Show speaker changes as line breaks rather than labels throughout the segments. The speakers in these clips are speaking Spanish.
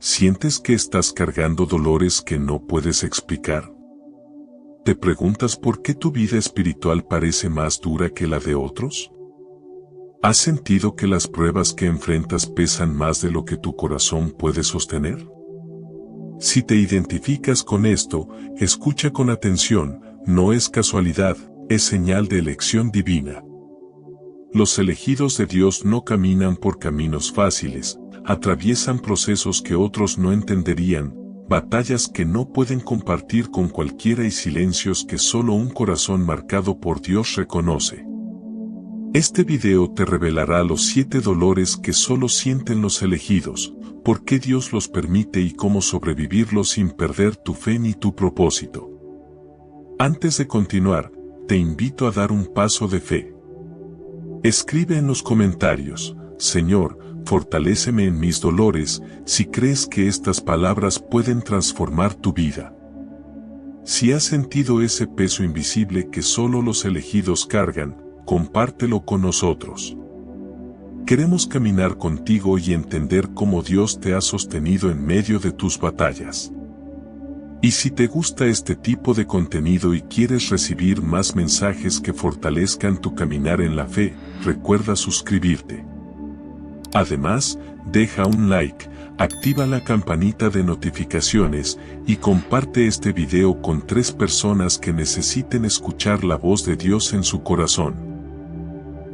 ¿Sientes que estás cargando dolores que no puedes explicar? ¿Te preguntas por qué tu vida espiritual parece más dura que la de otros? ¿Has sentido que las pruebas que enfrentas pesan más de lo que tu corazón puede sostener? Si te identificas con esto, escucha con atención, no es casualidad, es señal de elección divina. Los elegidos de Dios no caminan por caminos fáciles, atraviesan procesos que otros no entenderían, batallas que no pueden compartir con cualquiera y silencios que solo un corazón marcado por Dios reconoce. Este video te revelará los 7 dolores que solo sienten los elegidos, por qué Dios los permite y cómo sobrevivirlos sin perder tu fe ni tu propósito. Antes de continuar, te invito a dar un paso de fe. Escribe en los comentarios, Señor, fortaléceme en mis dolores, si crees que estas palabras pueden transformar tu vida. Si has sentido ese peso invisible que solo los elegidos cargan, compártelo con nosotros. Queremos caminar contigo y entender cómo Dios te ha sostenido en medio de tus batallas. Y si te gusta este tipo de contenido y quieres recibir más mensajes que fortalezcan tu caminar en la fe, recuerda suscribirte. Además, deja un like, activa la campanita de notificaciones y comparte este video con 3 personas que necesiten escuchar la voz de Dios en su corazón.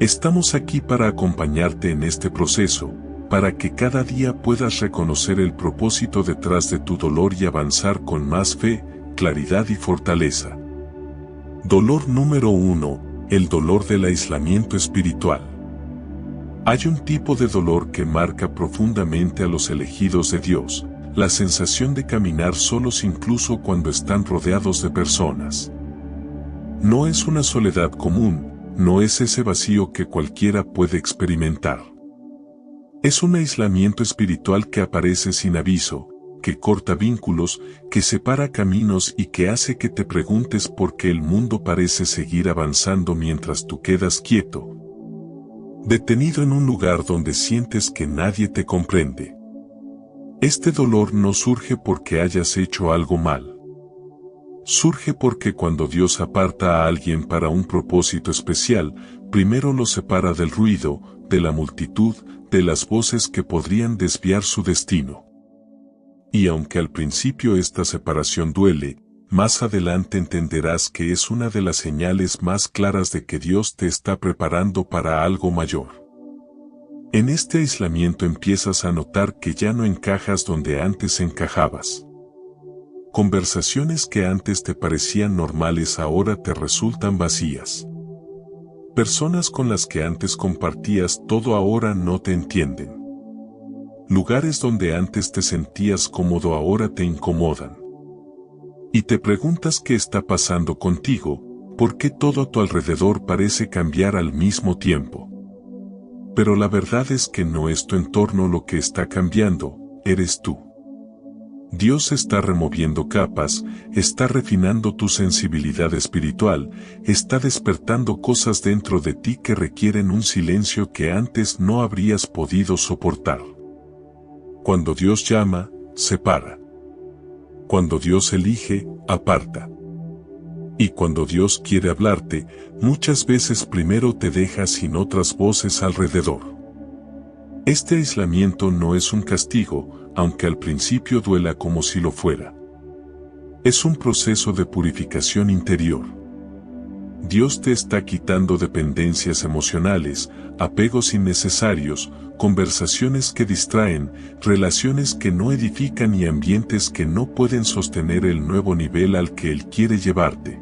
Estamos aquí para acompañarte en este proceso, para que cada día puedas reconocer el propósito detrás de tu dolor y avanzar con más fe, claridad y fortaleza. Dolor número 1, el dolor del aislamiento espiritual. Hay un tipo de dolor que marca profundamente a los elegidos de Dios, la sensación de caminar solos incluso cuando están rodeados de personas. No es una soledad común, no es ese vacío que cualquiera puede experimentar. Es un aislamiento espiritual que aparece sin aviso, que corta vínculos, que separa caminos y que hace que te preguntes por qué el mundo parece seguir avanzando mientras tú quedas quieto, detenido en un lugar donde sientes que nadie te comprende. Este dolor no surge porque hayas hecho algo mal. Surge porque cuando Dios aparta a alguien para un propósito especial, primero lo separa del ruido, de la multitud, de las voces que podrían desviar su destino. Y aunque al principio esta separación duele, más adelante entenderás que es una de las señales más claras de que Dios te está preparando para algo mayor. En este aislamiento empiezas a notar que ya no encajas donde antes encajabas. Conversaciones que antes te parecían normales ahora te resultan vacías. Personas con las que antes compartías todo ahora no te entienden. Lugares donde antes te sentías cómodo ahora te incomodan. Y te preguntas qué está pasando contigo, por qué todo a tu alrededor parece cambiar al mismo tiempo. Pero la verdad es que no es tu entorno lo que está cambiando, eres tú. Dios está removiendo capas, está refinando tu sensibilidad espiritual, está despertando cosas dentro de ti que requieren un silencio que antes no habrías podido soportar. Cuando Dios llama, separa. Cuando Dios elige, aparta. Y cuando Dios quiere hablarte, muchas veces primero te deja sin otras voces alrededor. Este aislamiento no es un castigo, aunque al principio duela como si lo fuera. Es un proceso de purificación interior. Dios te está quitando dependencias emocionales, apegos innecesarios, conversaciones que distraen, relaciones que no edifican y ambientes que no pueden sostener el nuevo nivel al que Él quiere llevarte.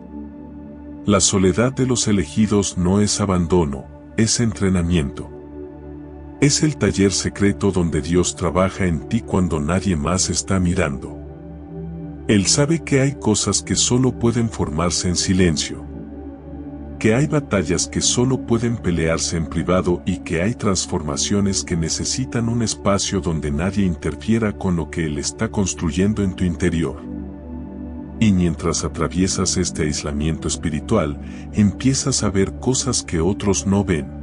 La soledad de los elegidos no es abandono, es entrenamiento. Es el taller secreto donde Dios trabaja en ti cuando nadie más está mirando. Él sabe que hay cosas que solo pueden formarse en silencio, que hay batallas que solo pueden pelearse en privado y que hay transformaciones que necesitan un espacio donde nadie interfiera con lo que Él está construyendo en tu interior. Y mientras atraviesas este aislamiento espiritual, empiezas a ver cosas que otros no ven.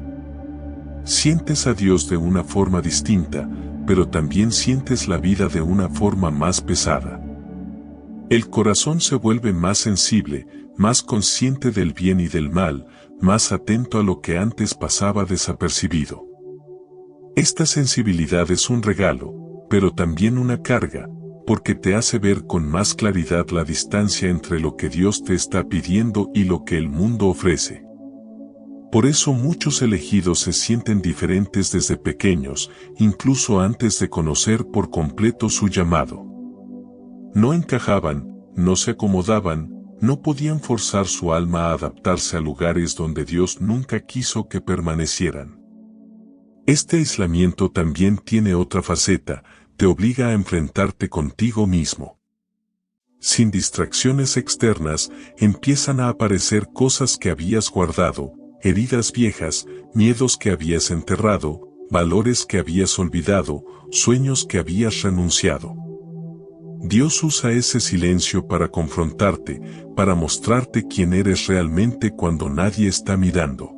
Sientes a Dios de una forma distinta, pero también sientes la vida de una forma más pesada. El corazón se vuelve más sensible, más consciente del bien y del mal, más atento a lo que antes pasaba desapercibido. Esta sensibilidad es un regalo, pero también una carga, porque te hace ver con más claridad la distancia entre lo que Dios te está pidiendo y lo que el mundo ofrece. Por eso muchos elegidos se sienten diferentes desde pequeños, incluso antes de conocer por completo su llamado. No encajaban, no se acomodaban, no podían forzar su alma a adaptarse a lugares donde Dios nunca quiso que permanecieran. Este aislamiento también tiene otra faceta, te obliga a enfrentarte contigo mismo. Sin distracciones externas, empiezan a aparecer cosas que habías guardado, heridas viejas, miedos que habías enterrado, valores que habías olvidado, sueños que habías renunciado. Dios usa ese silencio para confrontarte, para mostrarte quién eres realmente cuando nadie está mirando.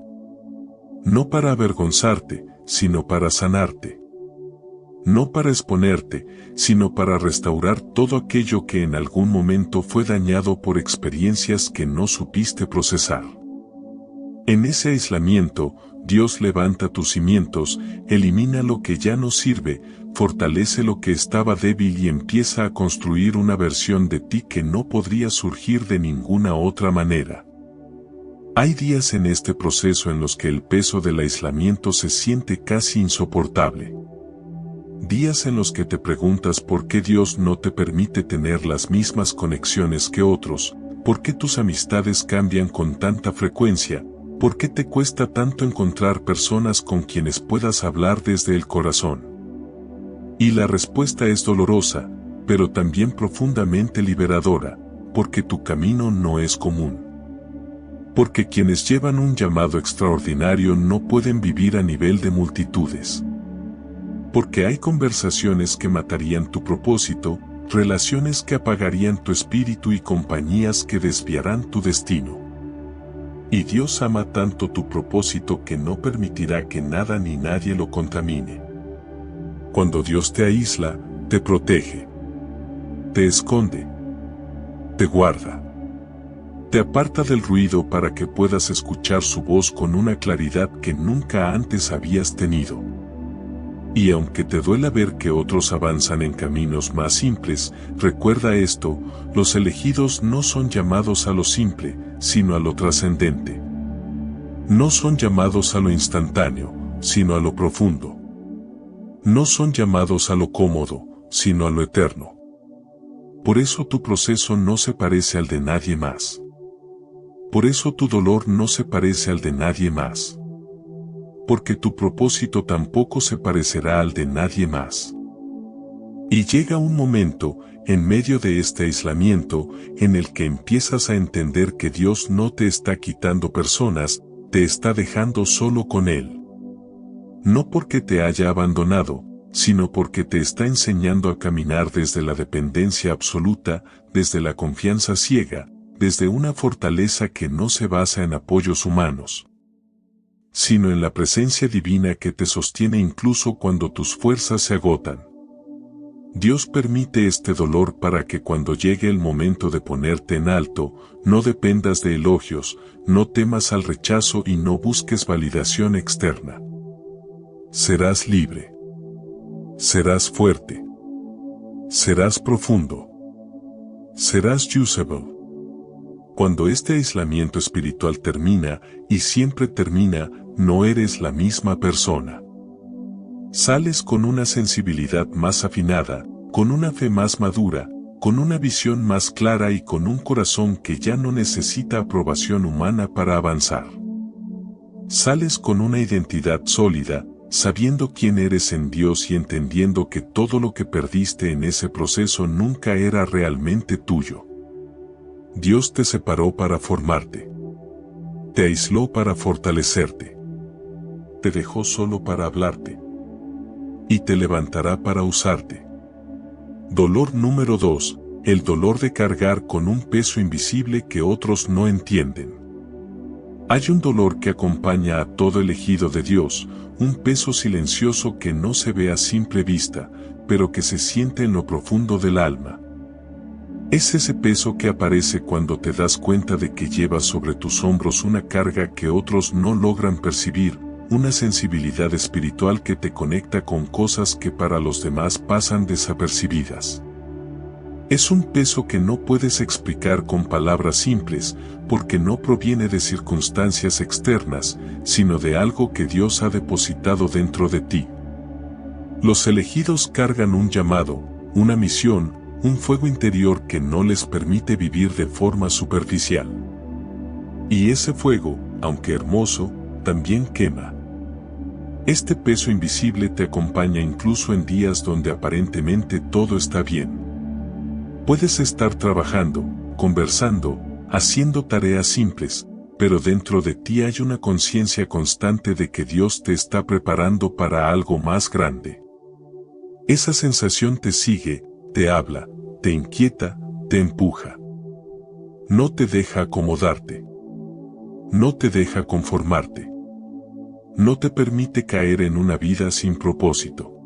No para avergonzarte, sino para sanarte. No para exponerte, sino para restaurar todo aquello que en algún momento fue dañado por experiencias que no supiste procesar. En ese aislamiento, Dios levanta tus cimientos, elimina lo que ya no sirve, fortalece lo que estaba débil y empieza a construir una versión de ti que no podría surgir de ninguna otra manera. Hay días en este proceso en los que el peso del aislamiento se siente casi insoportable. Días en los que te preguntas por qué Dios no te permite tener las mismas conexiones que otros, por qué tus amistades cambian con tanta frecuencia, por qué te cuesta tanto encontrar personas con quienes puedas hablar desde el corazón. Y la respuesta es dolorosa, pero también profundamente liberadora, porque tu camino no es común. Porque quienes llevan un llamado extraordinario no pueden vivir a nivel de multitudes. Porque hay conversaciones que matarían tu propósito, relaciones que apagarían tu espíritu y compañías que desviarán tu destino. Y Dios ama tanto tu propósito que no permitirá que nada ni nadie lo contamine. Cuando Dios te aísla, te protege, te esconde, te guarda, te aparta del ruido para que puedas escuchar su voz con una claridad que nunca antes habías tenido. Y aunque te duela ver que otros avanzan en caminos más simples, recuerda esto: los elegidos no son llamados a lo simple, sino a lo trascendente. No son llamados a lo instantáneo, sino a lo profundo. No son llamados a lo cómodo, sino a lo eterno. Por eso tu proceso no se parece al de nadie más. Por eso tu dolor no se parece al de nadie más. Porque tu propósito tampoco se parecerá al de nadie más. Y llega un momento, en medio de este aislamiento, en el que empiezas a entender que Dios no te está quitando personas, te está dejando solo con Él. No porque te haya abandonado, sino porque te está enseñando a caminar desde la dependencia absoluta, desde la confianza ciega, desde una fortaleza que no se basa en apoyos humanos, sino en la presencia divina que te sostiene incluso cuando tus fuerzas se agotan. Dios permite este dolor para que cuando llegue el momento de ponerte en alto, no dependas de elogios, no temas al rechazo y no busques validación externa. Serás libre. Serás fuerte. Serás profundo. Serás usable. Cuando este aislamiento espiritual termina, y siempre termina, no eres la misma persona. Sales con una sensibilidad más afinada, con una fe más madura, con una visión más clara y con un corazón que ya no necesita aprobación humana para avanzar. Sales con una identidad sólida, sabiendo quién eres en Dios y entendiendo que todo lo que perdiste en ese proceso nunca era realmente tuyo. Dios te separó para formarte. Te aisló para fortalecerte. Te dejó solo para hablarte. Y te levantará para usarte. Dolor número 2, el dolor de cargar con un peso invisible que otros no entienden. Hay un dolor que acompaña a todo elegido de Dios, un peso silencioso que no se ve a simple vista, pero que se siente en lo profundo del alma. Es ese peso que aparece cuando te das cuenta de que llevas sobre tus hombros una carga que otros no logran percibir, una sensibilidad espiritual que te conecta con cosas que para los demás pasan desapercibidas. Es un peso que no puedes explicar con palabras simples, porque no proviene de circunstancias externas, sino de algo que Dios ha depositado dentro de ti. Los elegidos cargan un llamado, una misión, un fuego interior que no les permite vivir de forma superficial. Y ese fuego, aunque hermoso, también quema. Este peso invisible te acompaña incluso en días donde aparentemente todo está bien. Puedes estar trabajando, conversando, haciendo tareas simples, pero dentro de ti hay una conciencia constante de que Dios te está preparando para algo más grande. Esa sensación te sigue, te habla, te inquieta, te empuja. No te deja acomodarte. No te deja conformarte. No te permite caer en una vida sin propósito.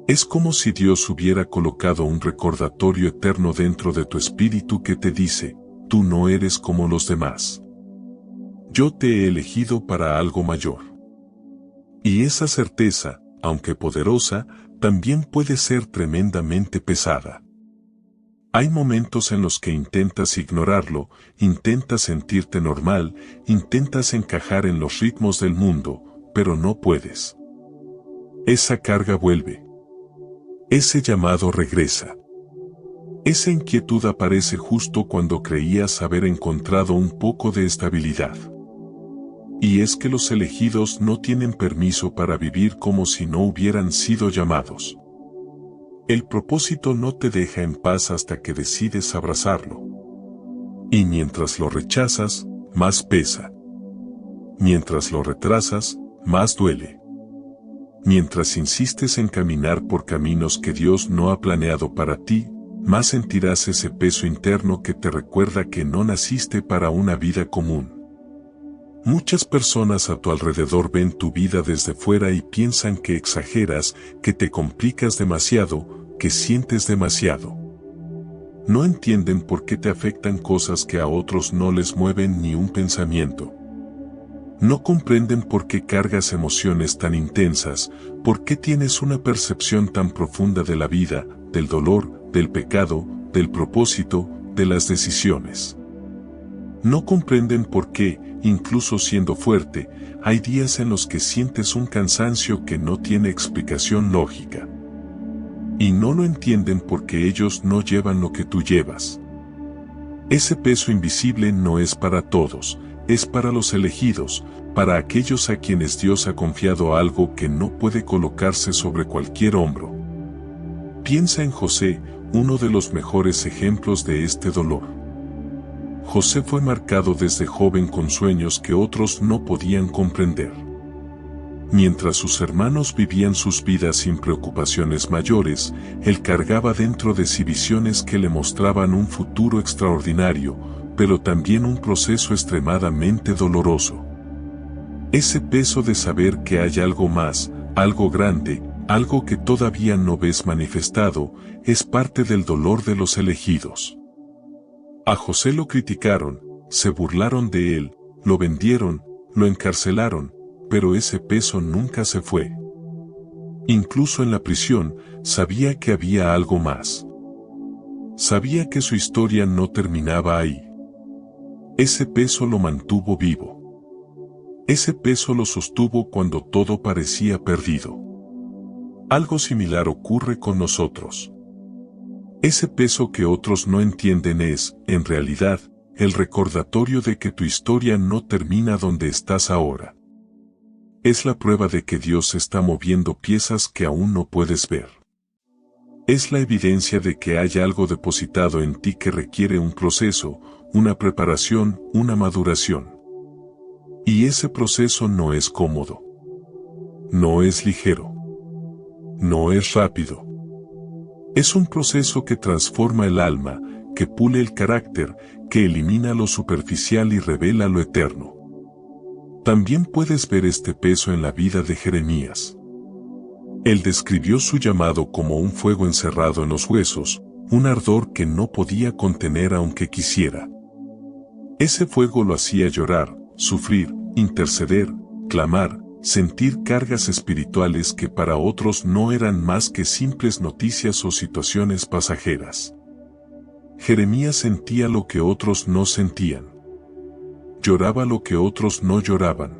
Es como si Dios hubiera colocado un recordatorio eterno dentro de tu espíritu que te dice, tú no eres como los demás. Yo te he elegido para algo mayor. Y esa certeza, aunque poderosa, también puede ser tremendamente pesada. Hay momentos en los que intentas ignorarlo, intentas sentirte normal, intentas encajar en los ritmos del mundo, pero no puedes. Esa carga vuelve. Ese llamado regresa. Esa inquietud aparece justo cuando creías haber encontrado un poco de estabilidad. Y es que los elegidos no tienen permiso para vivir como si no hubieran sido llamados. El propósito no te deja en paz hasta que decides abrazarlo. Y mientras lo rechazas, más pesa. Mientras lo retrasas, más duele. Mientras insistes en caminar por caminos que Dios no ha planeado para ti, más sentirás ese peso interno que te recuerda que no naciste para una vida común. Muchas personas a tu alrededor ven tu vida desde fuera y piensan que exageras, que te complicas demasiado, que sientes demasiado. No entienden por qué te afectan cosas que a otros no les mueven ni un pensamiento. No comprenden por qué cargas emociones tan intensas, por qué tienes una percepción tan profunda de la vida, del dolor, del pecado, del propósito, de las decisiones. No comprenden por qué, incluso siendo fuerte, hay días en los que sientes un cansancio que no tiene explicación lógica. Y no lo entienden porque ellos no llevan lo que tú llevas. Ese peso invisible no es para todos. Es para los elegidos, para aquellos a quienes Dios ha confiado algo que no puede colocarse sobre cualquier hombro. Piensa en José, uno de los mejores ejemplos de este dolor. José fue marcado desde joven con sueños que otros no podían comprender. Mientras sus hermanos vivían sus vidas sin preocupaciones mayores, él cargaba dentro de sí visiones que le mostraban un futuro extraordinario, pero también un proceso extremadamente doloroso. Ese peso de saber que hay algo más, algo grande, algo que todavía no ves manifestado, es parte del dolor de los elegidos. A José lo criticaron, se burlaron de él, lo vendieron, lo encarcelaron, pero ese peso nunca se fue. Incluso en la prisión, sabía que había algo más. Sabía que su historia no terminaba ahí. Ese peso lo mantuvo vivo. Ese peso lo sostuvo cuando todo parecía perdido. Algo similar ocurre con nosotros. Ese peso que otros no entienden es, en realidad, el recordatorio de que tu historia no termina donde estás ahora. Es la prueba de que Dios está moviendo piezas que aún no puedes ver. Es la evidencia de que hay algo depositado en ti que requiere un proceso, una preparación, una maduración. Y ese proceso no es cómodo. No es ligero. No es rápido. Es un proceso que transforma el alma, que pule el carácter, que elimina lo superficial y revela lo eterno. También puedes ver este peso en la vida de Jeremías. Él describió su llamado como un fuego encerrado en los huesos, un ardor que no podía contener aunque quisiera. Ese fuego lo hacía llorar, sufrir, interceder, clamar, sentir cargas espirituales que para otros no eran más que simples noticias o situaciones pasajeras. Jeremías sentía lo que otros no sentían. Lloraba lo que otros no lloraban.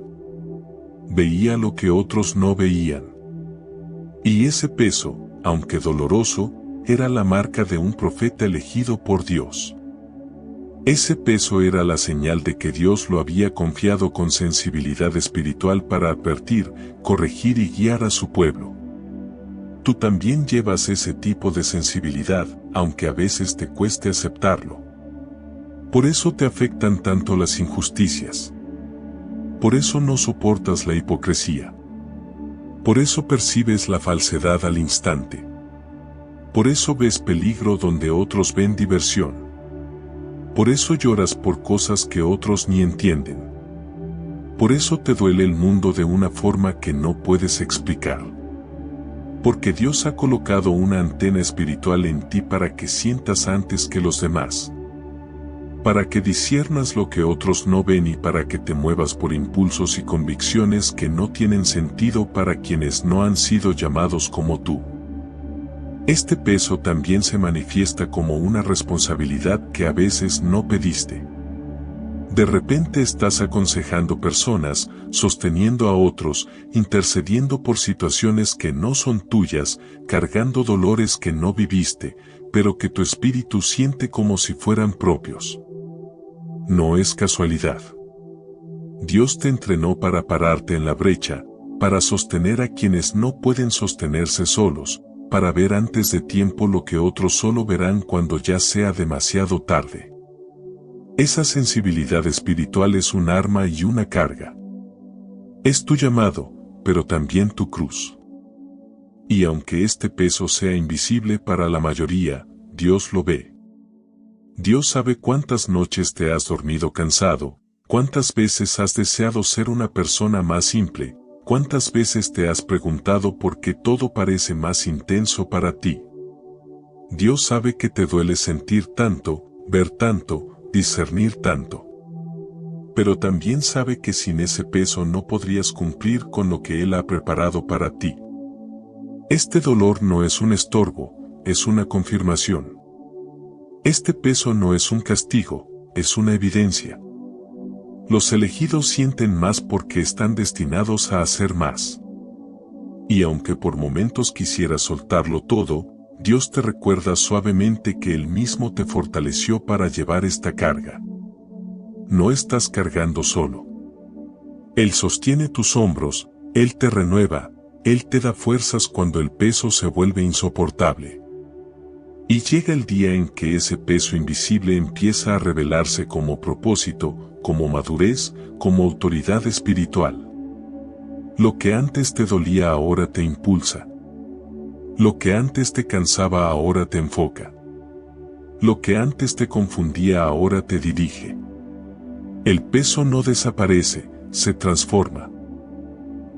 Veía lo que otros no veían. Y ese peso, aunque doloroso, era la marca de un profeta elegido por Dios. Ese peso era la señal de que Dios lo había confiado con sensibilidad espiritual para advertir, corregir y guiar a su pueblo. Tú también llevas ese tipo de sensibilidad, aunque a veces te cueste aceptarlo. Por eso te afectan tanto las injusticias. Por eso no soportas la hipocresía. Por eso percibes la falsedad al instante. Por eso ves peligro donde otros ven diversión. Por eso lloras por cosas que otros ni entienden. Por eso te duele el mundo de una forma que no puedes explicar. Porque Dios ha colocado una antena espiritual en ti para que sientas antes que los demás. Para que disciernas lo que otros no ven y para que te muevas por impulsos y convicciones que no tienen sentido para quienes no han sido llamados como tú. Este peso también se manifiesta como una responsabilidad que a veces no pediste. De repente estás aconsejando personas, sosteniendo a otros, intercediendo por situaciones que no son tuyas, cargando dolores que no viviste, pero que tu espíritu siente como si fueran propios. No es casualidad. Dios te entrenó para pararte en la brecha, para sostener a quienes no pueden sostenerse solos, para ver antes de tiempo lo que otros solo verán cuando ya sea demasiado tarde. Esa sensibilidad espiritual es un arma y una carga. Es tu llamado, pero también tu cruz. Y aunque este peso sea invisible para la mayoría, Dios lo ve. Dios sabe cuántas noches te has dormido cansado, cuántas veces has deseado ser una persona más simple, cuántas veces te has preguntado por qué todo parece más intenso para ti. Dios sabe que te duele sentir tanto, ver tanto, discernir tanto. Pero también sabe que sin ese peso no podrías cumplir con lo que Él ha preparado para ti. Este dolor no es un estorbo, es una confirmación. Este peso no es un castigo, es una evidencia. Los elegidos sienten más porque están destinados a hacer más. Y aunque por momentos quisieras soltarlo todo, Dios te recuerda suavemente que Él mismo te fortaleció para llevar esta carga. No estás cargando solo. Él sostiene tus hombros, Él te renueva, Él te da fuerzas cuando el peso se vuelve insoportable. Y llega el día en que ese peso invisible empieza a revelarse como propósito, como madurez, como autoridad espiritual. Lo que antes te dolía ahora te impulsa. Lo que antes te cansaba ahora te enfoca. Lo que antes te confundía ahora te dirige. El peso no desaparece, se transforma.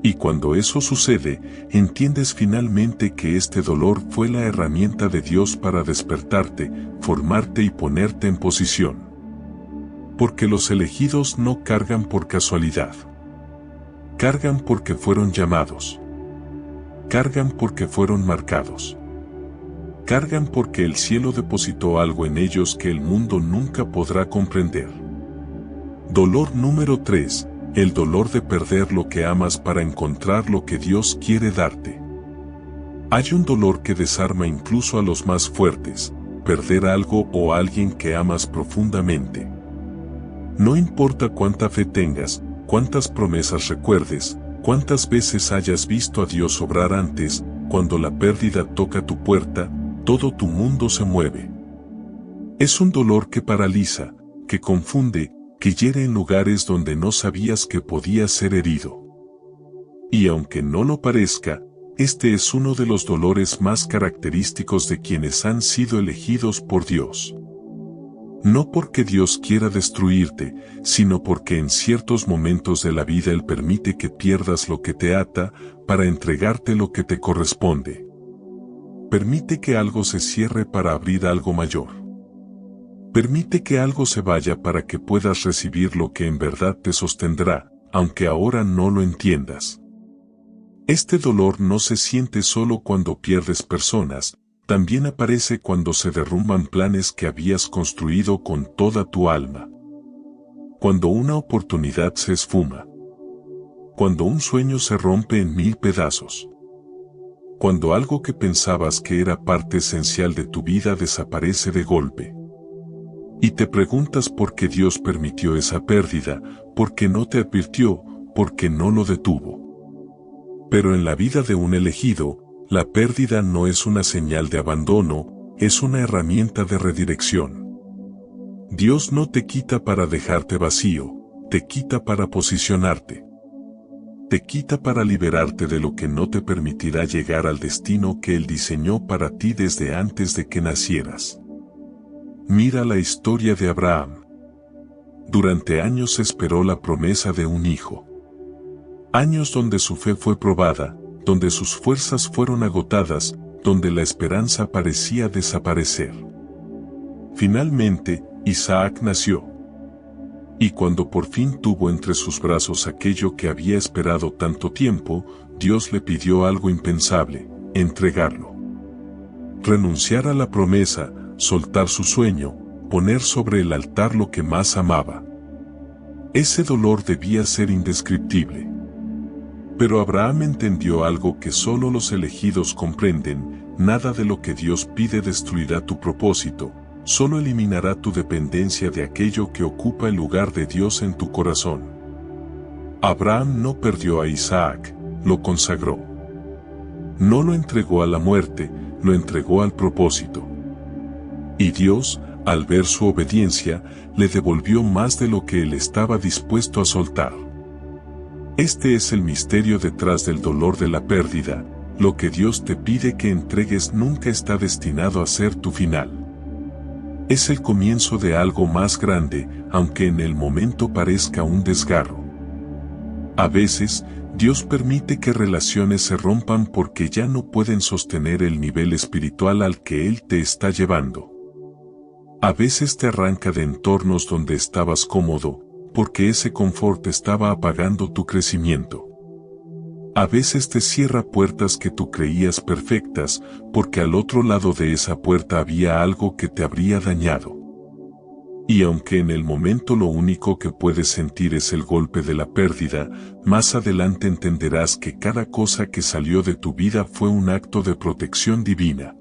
Y cuando eso sucede, entiendes finalmente que este dolor fue la herramienta de Dios para despertarte, formarte y ponerte en posición. Porque los elegidos no cargan por casualidad. Cargan porque fueron llamados. Cargan porque fueron marcados. Cargan porque el cielo depositó algo en ellos que el mundo nunca podrá comprender. Dolor número 3. El dolor de perder lo que amas para encontrar lo que Dios quiere darte. Hay un dolor que desarma incluso a los más fuertes, perder algo o alguien que amas profundamente. No importa cuánta fe tengas, cuántas promesas recuerdes, cuántas veces hayas visto a Dios obrar antes, cuando la pérdida toca tu puerta, todo tu mundo se mueve. Es un dolor que paraliza, que confunde, que hiere en lugares donde no sabías que podías ser herido. Y aunque no lo parezca, este es uno de los dolores más característicos de quienes han sido elegidos por Dios. No porque Dios quiera destruirte, sino porque en ciertos momentos de la vida Él permite que pierdas lo que te ata, para entregarte lo que te corresponde. Permite que algo se cierre para abrir algo mayor. Permite que algo se vaya para que puedas recibir lo que en verdad te sostendrá, aunque ahora no lo entiendas. Este dolor no se siente solo cuando pierdes personas, también aparece cuando se derrumban planes que habías construido con toda tu alma. Cuando una oportunidad se esfuma. Cuando un sueño se rompe en 1000 pedazos. Cuando algo que pensabas que era parte esencial de tu vida desaparece de golpe. Y te preguntas por qué Dios permitió esa pérdida, por qué no te advirtió, por qué no lo detuvo. Pero en la vida de un elegido, la pérdida no es una señal de abandono, es una herramienta de redirección. Dios no te quita para dejarte vacío, te quita para posicionarte. Te quita para liberarte de lo que no te permitirá llegar al destino que Él diseñó para ti desde antes de que nacieras. Mira la historia de Abraham. Durante años esperó la promesa de un hijo. Años donde su fe fue probada, donde sus fuerzas fueron agotadas, donde la esperanza parecía desaparecer. Finalmente, Isaac nació. Y cuando por fin tuvo entre sus brazos aquello que había esperado tanto tiempo, Dios le pidió algo impensable: entregarlo. Renunciar a la promesa, soltar su sueño, poner sobre el altar lo que más amaba. Ese dolor debía ser indescriptible. Pero Abraham entendió algo que solo los elegidos comprenden: nada de lo que Dios pide destruirá tu propósito, solo eliminará tu dependencia de aquello que ocupa el lugar de Dios en tu corazón. Abraham no perdió a Isaac, lo consagró. No lo entregó a la muerte, lo entregó al propósito. Y Dios, al ver su obediencia, le devolvió más de lo que él estaba dispuesto a soltar. Este es el misterio detrás del dolor de la pérdida: lo que Dios te pide que entregues nunca está destinado a ser tu final. Es el comienzo de algo más grande, aunque en el momento parezca un desgarro. A veces, Dios permite que relaciones se rompan porque ya no pueden sostener el nivel espiritual al que Él te está llevando. A veces te arranca de entornos donde estabas cómodo, porque ese confort estaba apagando tu crecimiento. A veces te cierra puertas que tú creías perfectas, porque al otro lado de esa puerta había algo que te habría dañado. Y aunque en el momento lo único que puedes sentir es el golpe de la pérdida, más adelante entenderás que cada cosa que salió de tu vida fue un acto de protección divina.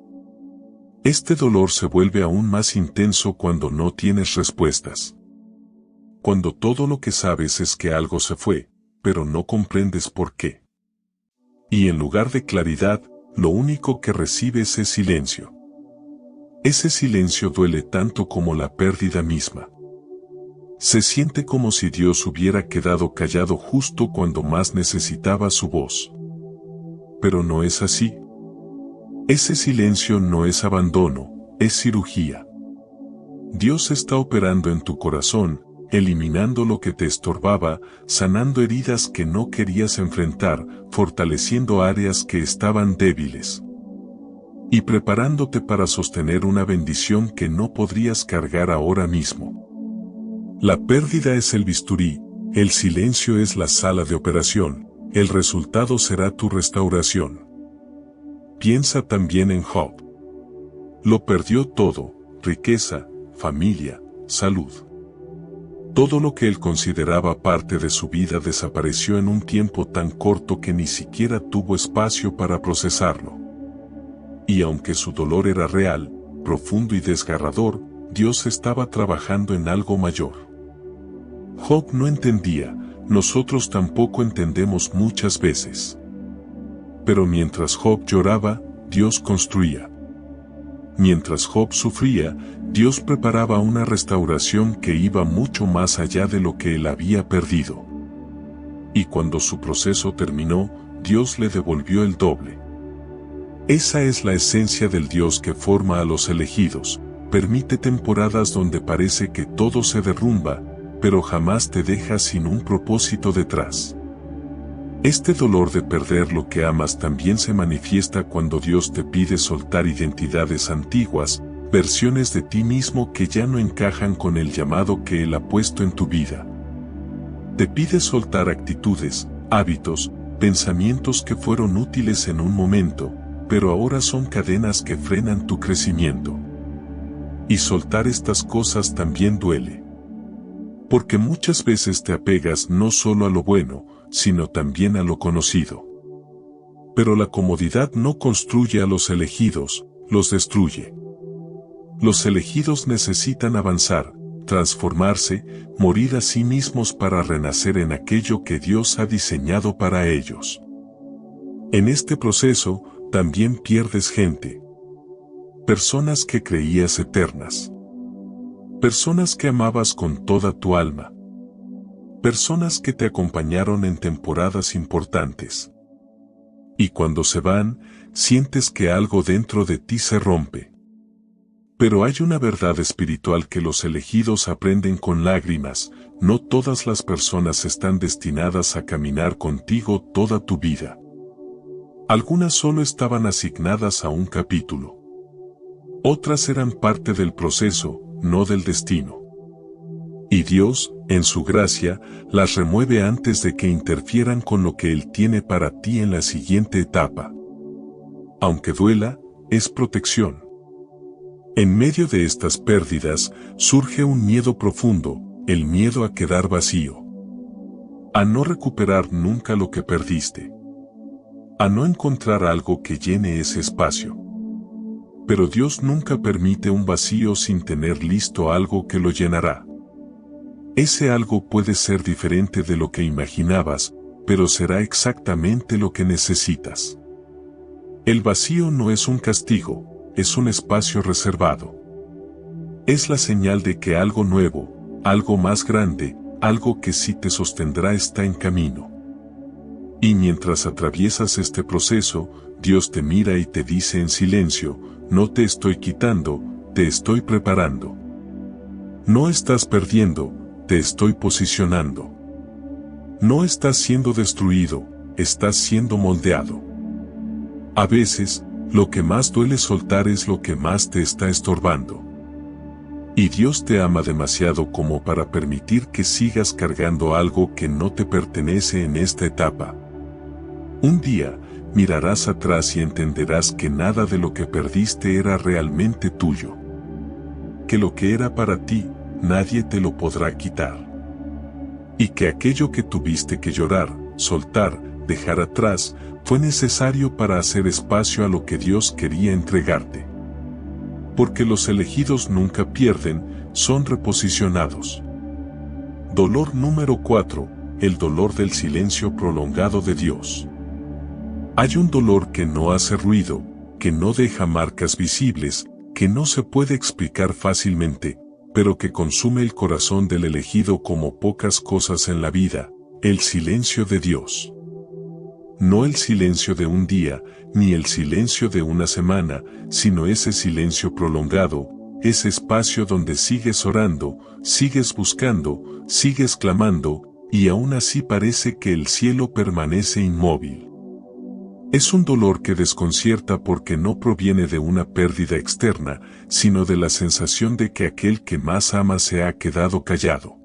Este dolor se vuelve aún más intenso cuando no tienes respuestas. Cuando todo lo que sabes es que algo se fue, pero no comprendes por qué. Y en lugar de claridad, lo único que recibes es silencio. Ese silencio duele tanto como la pérdida misma. Se siente como si Dios hubiera quedado callado justo cuando más necesitaba su voz. Pero no es así. Ese silencio no es abandono, es cirugía. Dios está operando en tu corazón, eliminando lo que te estorbaba, sanando heridas que no querías enfrentar, fortaleciendo áreas que estaban débiles. Y preparándote para sostener una bendición que no podrías cargar ahora mismo. La pérdida es el bisturí, el silencio es la sala de operación, el resultado será tu restauración. Piensa también en Job. Lo perdió todo: riqueza, familia, salud. Todo lo que él consideraba parte de su vida desapareció en un tiempo tan corto que ni siquiera tuvo espacio para procesarlo. Y aunque su dolor era real, profundo y desgarrador, Dios estaba trabajando en algo mayor. Job no entendía, nosotros tampoco entendemos muchas veces. Pero mientras Job lloraba, Dios construía. Mientras Job sufría, Dios preparaba una restauración que iba mucho más allá de lo que él había perdido. Y cuando su proceso terminó, Dios le devolvió el doble. Esa es la esencia del Dios que forma a los elegidos, permite temporadas donde parece que todo se derrumba, pero jamás te deja sin un propósito detrás. Este dolor de perder lo que amas también se manifiesta cuando Dios te pide soltar identidades antiguas, versiones de ti mismo que ya no encajan con el llamado que Él ha puesto en tu vida. Te pide soltar actitudes, hábitos, pensamientos que fueron útiles en un momento, pero ahora son cadenas que frenan tu crecimiento. Y soltar estas cosas también duele. Porque muchas veces te apegas no solo a lo bueno, sino también a lo conocido. Pero la comodidad no construye a los elegidos, los destruye. Los elegidos necesitan avanzar, transformarse, morir a sí mismos para renacer en aquello que Dios ha diseñado para ellos. En este proceso, también pierdes gente. Personas que creías eternas. Personas que amabas con toda tu alma. Personas que te acompañaron en temporadas importantes. Y cuando se van, sientes que algo dentro de ti se rompe. Pero hay una verdad espiritual que los elegidos aprenden con lágrimas: no todas las personas están destinadas a caminar contigo toda tu vida. Algunas solo estaban asignadas a un capítulo. Otras eran parte del proceso, no del destino. Y Dios, en su gracia, las remueve antes de que interfieran con lo que Él tiene para ti en la siguiente etapa. Aunque duela, es protección. En medio de estas pérdidas, surge un miedo profundo, el miedo a quedar vacío. A no recuperar nunca lo que perdiste. A no encontrar algo que llene ese espacio. Pero Dios nunca permite un vacío sin tener listo algo que lo llenará. Ese algo puede ser diferente de lo que imaginabas, pero será exactamente lo que necesitas. El vacío no es un castigo, es un espacio reservado. Es la señal de que algo nuevo, algo más grande, algo que sí te sostendrá está en camino. Y mientras atraviesas este proceso, Dios te mira y te dice en silencio: no te estoy quitando, te estoy preparando. No estás perdiendo, te estoy posicionando. No estás siendo destruido, estás siendo moldeado. A veces, lo que más duele soltar es lo que más te está estorbando. Y Dios te ama demasiado como para permitir que sigas cargando algo que no te pertenece en esta etapa. Un día, mirarás atrás y entenderás que nada de lo que perdiste era realmente tuyo. Que lo que era para ti, nadie te lo podrá quitar. Y que aquello que tuviste que llorar, soltar, dejar atrás, fue necesario para hacer espacio a lo que Dios quería entregarte. Porque los elegidos nunca pierden, son reposicionados. Dolor número 4, el dolor del silencio prolongado de Dios. Hay un dolor que no hace ruido, que no deja marcas visibles, que no se puede explicar fácilmente, pero que consume el corazón del elegido como pocas cosas en la vida: el silencio de Dios. No el silencio de un día, ni el silencio de una semana, sino ese silencio prolongado, ese espacio donde sigues orando, sigues buscando, sigues clamando, y aún así parece que el cielo permanece inmóvil. Es un dolor que desconcierta porque no proviene de una pérdida externa, sino de la sensación de que aquel que más ama se ha quedado callado.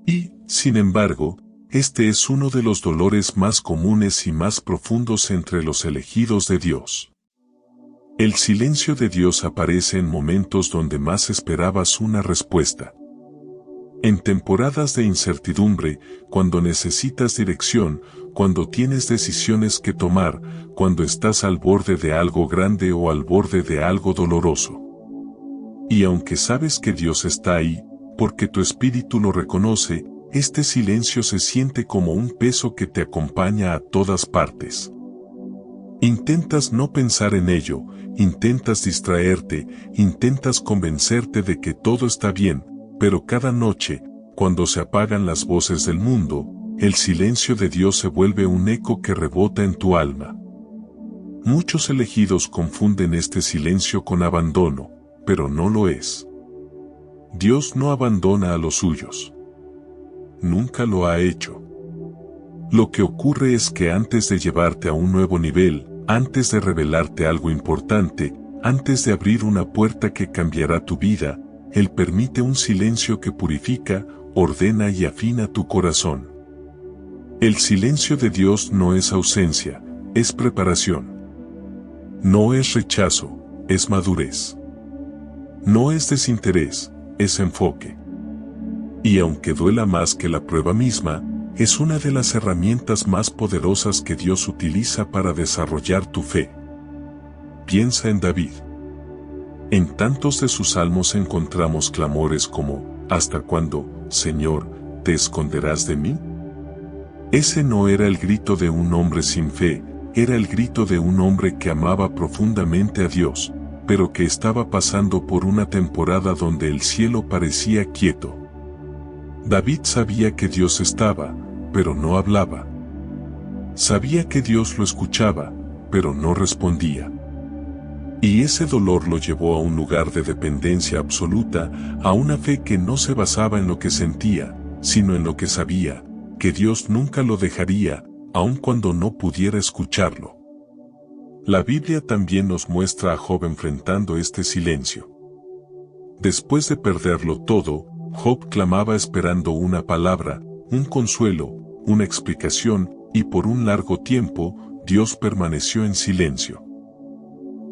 Y, sin embargo, este es uno de los dolores más comunes y más profundos entre los elegidos de Dios. El silencio de Dios aparece en momentos donde más esperabas una respuesta. En temporadas de incertidumbre, cuando necesitas dirección, cuando tienes decisiones que tomar, cuando estás al borde de algo grande o al borde de algo doloroso. Y aunque sabes que Dios está ahí, porque tu espíritu lo reconoce, este silencio se siente como un peso que te acompaña a todas partes. Intentas no pensar en ello, intentas distraerte, intentas convencerte de que todo está bien, pero cada noche, cuando se apagan las voces del mundo, el silencio de Dios se vuelve un eco que rebota en tu alma. Muchos elegidos confunden este silencio con abandono, pero no lo es. Dios no abandona a los suyos. Nunca lo ha hecho. Lo que ocurre es que antes de llevarte a un nuevo nivel, antes de revelarte algo importante, antes de abrir una puerta que cambiará tu vida, Él permite un silencio que purifica, ordena y afina tu corazón. El silencio de Dios no es ausencia, es preparación. No es rechazo, es madurez. No es desinterés, es enfoque. Y aunque duela más que la prueba misma, es una de las herramientas más poderosas que Dios utiliza para desarrollar tu fe. Piensa en David. En tantos de sus salmos encontramos clamores como, ¿hasta cuándo, Señor, te esconderás de mí? Ese no era el grito de un hombre sin fe, era el grito de un hombre que amaba profundamente a Dios, pero que estaba pasando por una temporada donde el cielo parecía quieto. David sabía que Dios estaba, pero no hablaba. Sabía que Dios lo escuchaba, pero no respondía. Y ese dolor lo llevó a un lugar de dependencia absoluta, a una fe que no se basaba en lo que sentía, sino en lo que sabía, que Dios nunca lo dejaría, aun cuando no pudiera escucharlo. La Biblia también nos muestra a Job enfrentando este silencio. Después de perderlo todo, Job clamaba esperando una palabra, un consuelo, una explicación, y por un largo tiempo, Dios permaneció en silencio.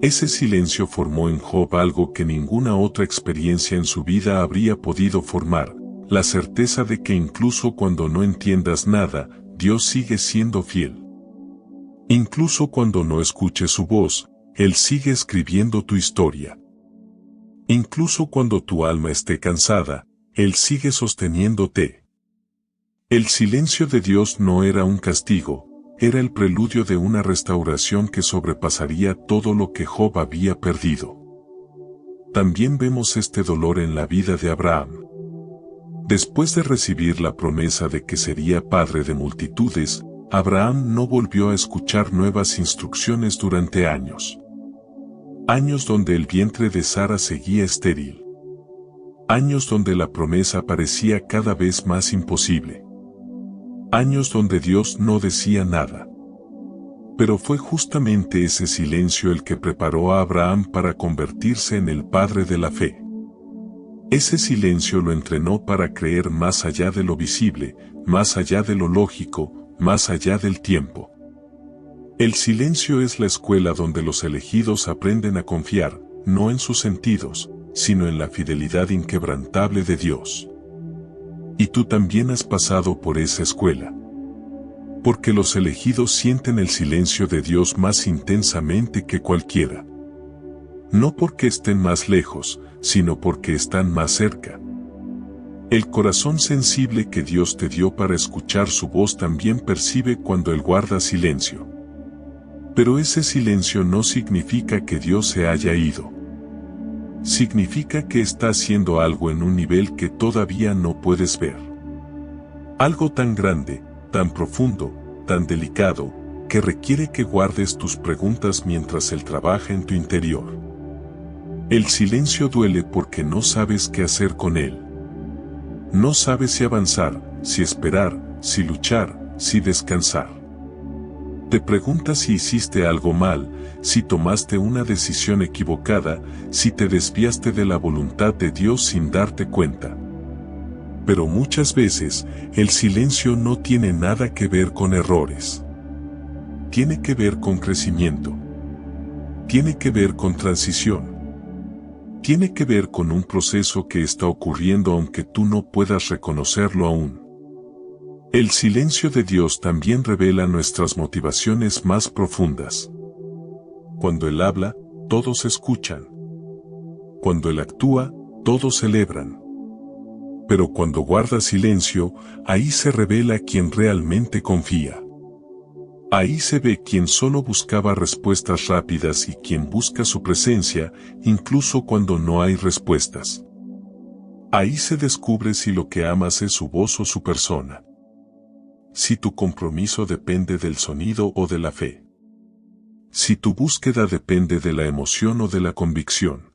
Ese silencio formó en Job algo que ninguna otra experiencia en su vida habría podido formar, la certeza de que incluso cuando no entiendas nada, Dios sigue siendo fiel. Incluso cuando no escuches su voz, Él sigue escribiendo tu historia. Incluso cuando tu alma esté cansada, Él sigue sosteniéndote. El silencio de Dios no era un castigo, era el preludio de una restauración que sobrepasaría todo lo que Job había perdido. También vemos este dolor en la vida de Abraham. Después de recibir la promesa de que sería padre de multitudes, Abraham no volvió a escuchar nuevas instrucciones durante años. Años donde el vientre de Sara seguía estéril. Años donde la promesa parecía cada vez más imposible. Años donde Dios no decía nada. Pero fue justamente ese silencio el que preparó a Abraham para convertirse en el padre de la fe. Ese silencio lo entrenó para creer más allá de lo visible, más allá de lo lógico, más allá del tiempo. El silencio es la escuela donde los elegidos aprenden a confiar, no en sus sentidos, sino en la fidelidad inquebrantable de Dios. Y tú también has pasado por esa escuela. Porque los elegidos sienten el silencio de Dios más intensamente que cualquiera. No porque estén más lejos, sino porque están más cerca. El corazón sensible que Dios te dio para escuchar su voz también percibe cuando Él guarda silencio. Pero ese silencio no significa que Dios se haya ido. Significa que está haciendo algo en un nivel que todavía no puedes ver. Algo tan grande, tan profundo, tan delicado, que requiere que guardes tus preguntas mientras Él trabaja en tu interior. El silencio duele porque no sabes qué hacer con él. No sabes si avanzar, si esperar, si luchar, si descansar. Te preguntas si hiciste algo mal, si tomaste una decisión equivocada, si te desviaste de la voluntad de Dios sin darte cuenta. Pero muchas veces, el silencio no tiene nada que ver con errores. Tiene que ver con crecimiento. Tiene que ver con transición. Tiene que ver con un proceso que está ocurriendo aunque tú no puedas reconocerlo aún. El silencio de Dios también revela nuestras motivaciones más profundas. Cuando Él habla, todos escuchan. Cuando Él actúa, todos celebran. Pero cuando guarda silencio, ahí se revela quien realmente confía. Ahí se ve quien solo buscaba respuestas rápidas y quien busca su presencia, incluso cuando no hay respuestas. Ahí se descubre si lo que amas es su voz o su persona. Si tu compromiso depende del sonido o de la fe. Si tu búsqueda depende de la emoción o de la convicción.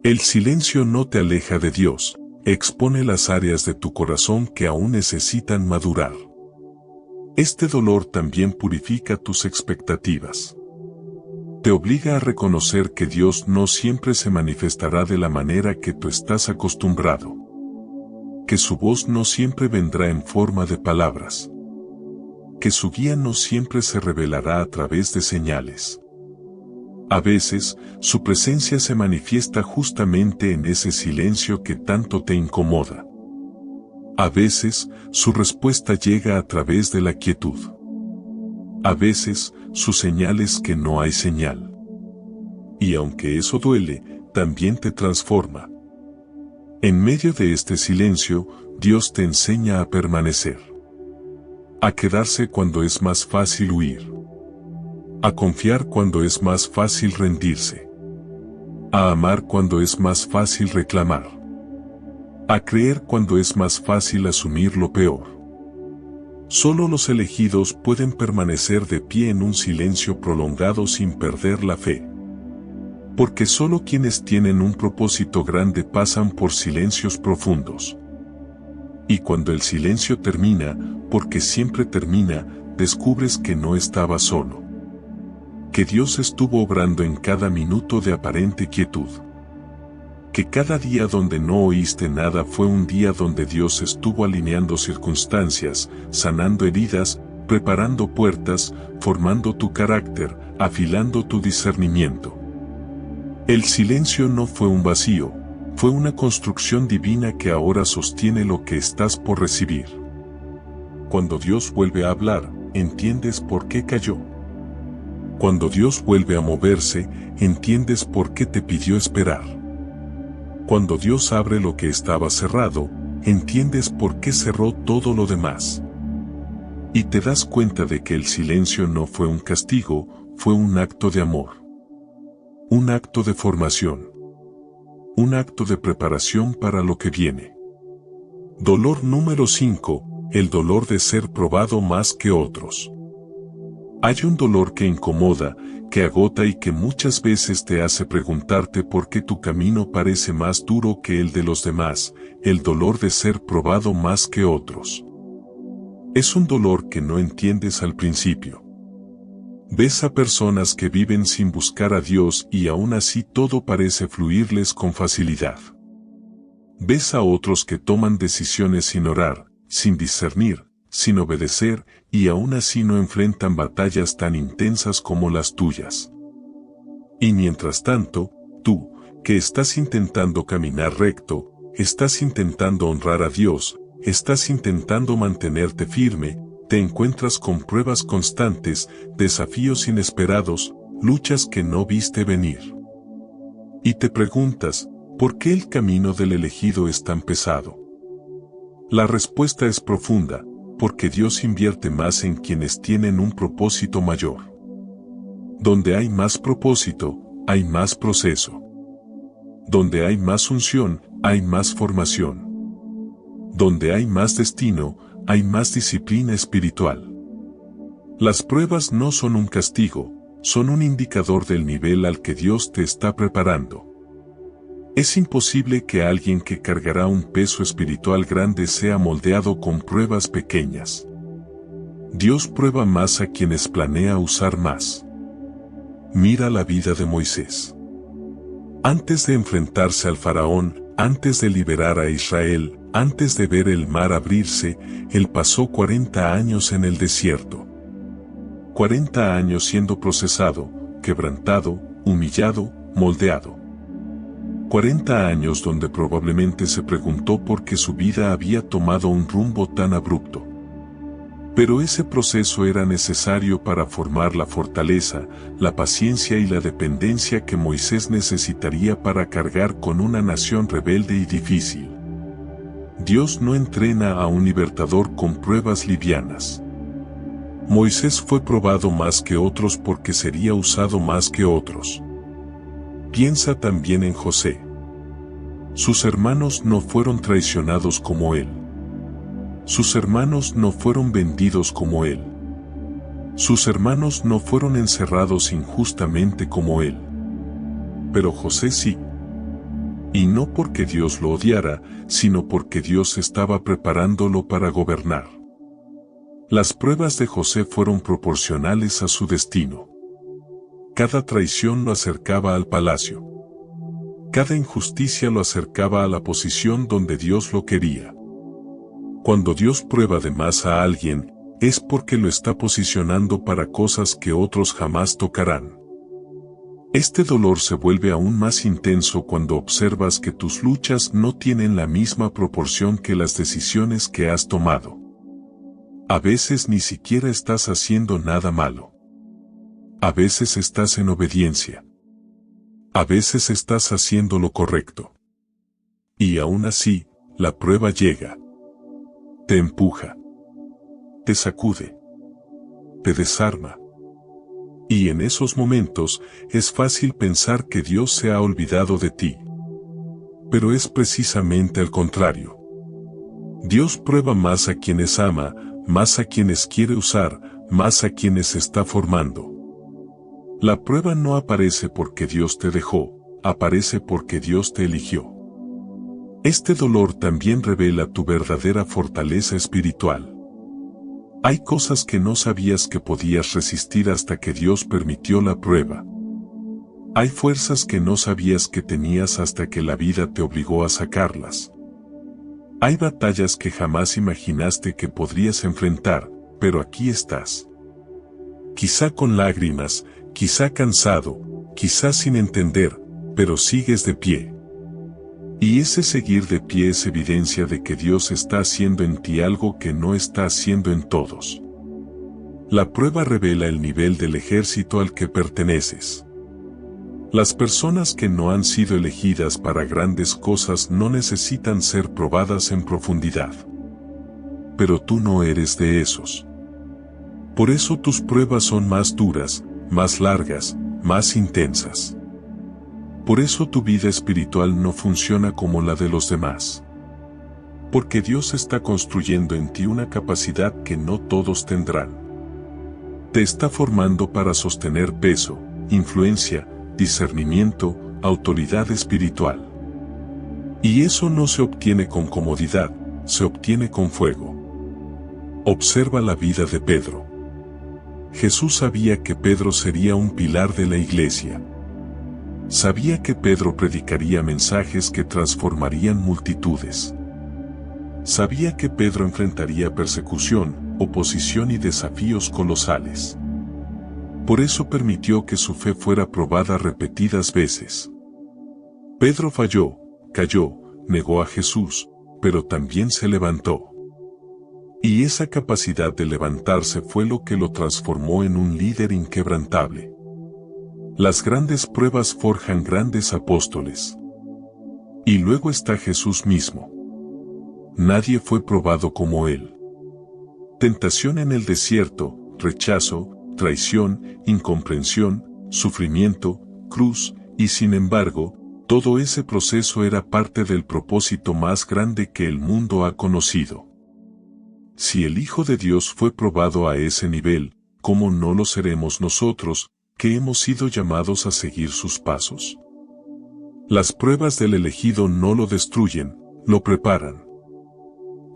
El silencio no te aleja de Dios, expone las áreas de tu corazón que aún necesitan madurar. Este dolor también purifica tus expectativas. Te obliga a reconocer que Dios no siempre se manifestará de la manera que tú estás acostumbrado. Que su voz no siempre vendrá en forma de palabras. Que su guía no siempre se revelará a través de señales. A veces, su presencia se manifiesta justamente en ese silencio que tanto te incomoda. A veces, su respuesta llega a través de la quietud. A veces, su señal es que no hay señal. Y aunque eso duele, también te transforma. En medio de este silencio, Dios te enseña a permanecer. A quedarse cuando es más fácil huir. A confiar cuando es más fácil rendirse. A amar cuando es más fácil reclamar. A creer cuando es más fácil asumir lo peor. Solo los elegidos pueden permanecer de pie en un silencio prolongado sin perder la fe. Porque solo quienes tienen un propósito grande pasan por silencios profundos. Y cuando el silencio termina, porque siempre termina, descubres que no estabas solo. Que Dios estuvo obrando en cada minuto de aparente quietud. Que cada día donde no oíste nada fue un día donde Dios estuvo alineando circunstancias, sanando heridas, preparando puertas, formando tu carácter, afilando tu discernimiento. El silencio no fue un vacío, fue una construcción divina que ahora sostiene lo que estás por recibir. Cuando Dios vuelve a hablar, entiendes por qué cayó. Cuando Dios vuelve a moverse, entiendes por qué te pidió esperar. Cuando Dios abre lo que estaba cerrado, entiendes por qué cerró todo lo demás. Y te das cuenta de que el silencio no fue un castigo, fue un acto de amor. Un acto de formación. Un acto de preparación para lo que viene. Dolor número 5, el dolor de ser probado más que otros. Hay un dolor que incomoda, que agota y que muchas veces te hace preguntarte por qué tu camino parece más duro que el de los demás, el dolor de ser probado más que otros. Es un dolor que no entiendes al principio. Ves a personas que viven sin buscar a Dios y aún así todo parece fluirles con facilidad. Ves a otros que toman decisiones sin orar, sin discernir, sin obedecer, y aún así no enfrentan batallas tan intensas como las tuyas. Y mientras tanto, tú, que estás intentando caminar recto, estás intentando honrar a Dios, estás intentando mantenerte firme, te encuentras con pruebas constantes, desafíos inesperados, luchas que no viste venir. Y te preguntas, ¿por qué el camino del elegido es tan pesado? La respuesta es profunda, porque Dios invierte más en quienes tienen un propósito mayor. Donde hay más propósito, hay más proceso. Donde hay más unción, hay más formación. Donde hay más destino, hay más disciplina espiritual. Las pruebas no son un castigo, son un indicador del nivel al que Dios te está preparando. Es imposible que alguien que cargará un peso espiritual grande sea moldeado con pruebas pequeñas. Dios prueba más a quienes planea usar más. Mira la vida de Moisés. Antes de enfrentarse al faraón, antes de liberar a Israel, antes de ver el mar abrirse, él pasó 40 años en el desierto. 40 años siendo procesado, quebrantado, humillado, moldeado. 40 años donde probablemente se preguntó por qué su vida había tomado un rumbo tan abrupto. Pero ese proceso era necesario para formar la fortaleza, la paciencia y la dependencia que Moisés necesitaría para cargar con una nación rebelde y difícil. Dios no entrena a un libertador con pruebas livianas. Moisés fue probado más que otros porque sería usado más que otros. Piensa también en José. Sus hermanos no fueron traicionados como él. Sus hermanos no fueron vendidos como él. Sus hermanos no fueron encerrados injustamente como él. Pero José sí. Y no porque Dios lo odiara, sino porque Dios estaba preparándolo para gobernar. Las pruebas de José fueron proporcionales a su destino. Cada traición lo acercaba al palacio. Cada injusticia lo acercaba a la posición donde Dios lo quería. Cuando Dios prueba de más a alguien, es porque lo está posicionando para cosas que otros jamás tocarán. Este dolor se vuelve aún más intenso cuando observas que tus luchas no tienen la misma proporción que las decisiones que has tomado. A veces ni siquiera estás haciendo nada malo. A veces estás en obediencia. A veces estás haciendo lo correcto. Y aún así, la prueba llega. Te empuja. Te sacude. Te desarma. Y en esos momentos, es fácil pensar que Dios se ha olvidado de ti. Pero es precisamente al contrario. Dios prueba más a quienes ama, más a quienes quiere usar, más a quienes está formando. La prueba no aparece porque Dios te dejó, aparece porque Dios te eligió. Este dolor también revela tu verdadera fortaleza espiritual. Hay cosas que no sabías que podías resistir hasta que Dios permitió la prueba. Hay fuerzas que no sabías que tenías hasta que la vida te obligó a sacarlas. Hay batallas que jamás imaginaste que podrías enfrentar, pero aquí estás. Quizá con lágrimas, quizá cansado, quizá sin entender, pero sigues de pie. Y ese seguir de pie es evidencia de que Dios está haciendo en ti algo que no está haciendo en todos. La prueba revela el nivel del ejército al que perteneces. Las personas que no han sido elegidas para grandes cosas no necesitan ser probadas en profundidad. Pero tú no eres de esos. Por eso tus pruebas son más duras, más largas, más intensas. Por eso tu vida espiritual no funciona como la de los demás. Porque Dios está construyendo en ti una capacidad que no todos tendrán. Te está formando para sostener peso, influencia, discernimiento, autoridad espiritual. Y eso no se obtiene con comodidad, se obtiene con fuego. Observa la vida de Pedro. Jesús sabía que Pedro sería un pilar de la iglesia. Sabía que Pedro predicaría mensajes que transformarían multitudes. Sabía que Pedro enfrentaría persecución, oposición y desafíos colosales. Por eso permitió que su fe fuera probada repetidas veces. Pedro falló, cayó, negó a Jesús, pero también se levantó. Y esa capacidad de levantarse fue lo que lo transformó en un líder inquebrantable. Las grandes pruebas forjan grandes apóstoles. Y luego está Jesús mismo. Nadie fue probado como Él. Tentación en el desierto, rechazo, traición, incomprensión, sufrimiento, cruz, y sin embargo, todo ese proceso era parte del propósito más grande que el mundo ha conocido. Si el Hijo de Dios fue probado a ese nivel, ¿cómo no lo seremos nosotros, que hemos sido llamados a seguir sus pasos? Las pruebas del elegido no lo destruyen, lo preparan.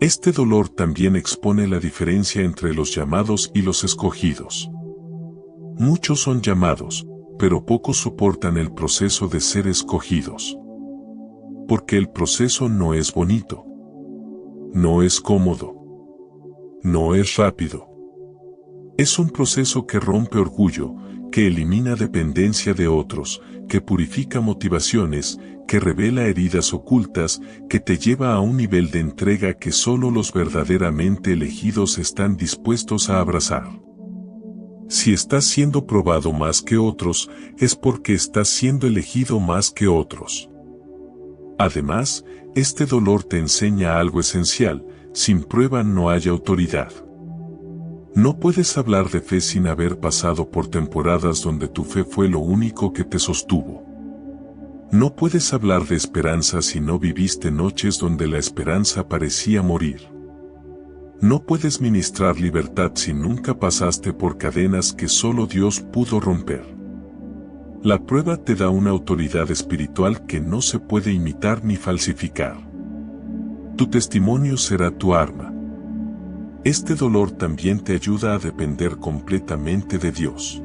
Este dolor también expone la diferencia entre los llamados y los escogidos. Muchos son llamados, pero pocos soportan el proceso de ser escogidos. Porque el proceso no es bonito. No es cómodo. No es rápido. Es un proceso que rompe orgullo, que elimina dependencia de otros, que purifica motivaciones, que revela heridas ocultas, que te lleva a un nivel de entrega que solo los verdaderamente elegidos están dispuestos a abrazar. Si estás siendo probado más que otros, es porque estás siendo elegido más que otros. Además, este dolor te enseña algo esencial: sin prueba no hay autoridad. No puedes hablar de fe sin haber pasado por temporadas donde tu fe fue lo único que te sostuvo. No puedes hablar de esperanza si no viviste noches donde la esperanza parecía morir. No puedes ministrar libertad si nunca pasaste por cadenas que solo Dios pudo romper. La prueba te da una autoridad espiritual que no se puede imitar ni falsificar. Tu testimonio será tu arma. Este dolor también te ayuda a depender completamente de Dios.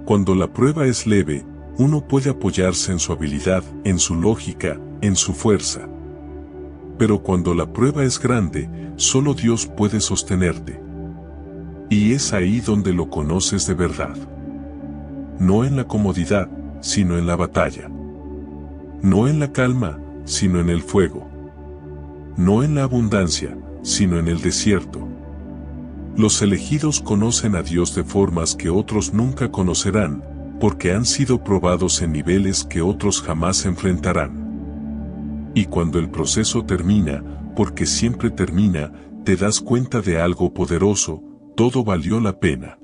Cuando la prueba es leve, uno puede apoyarse en su habilidad, en su lógica, en su fuerza. Pero cuando la prueba es grande, solo Dios puede sostenerte. Y es ahí donde lo conoces de verdad. No en la comodidad, sino en la batalla. No en la calma, sino en el fuego. No en la abundancia, sino en el desierto. Los elegidos conocen a Dios de formas que otros nunca conocerán, porque han sido probados en niveles que otros jamás enfrentarán. Y cuando el proceso termina, porque siempre termina, te das cuenta de algo poderoso: todo valió la pena.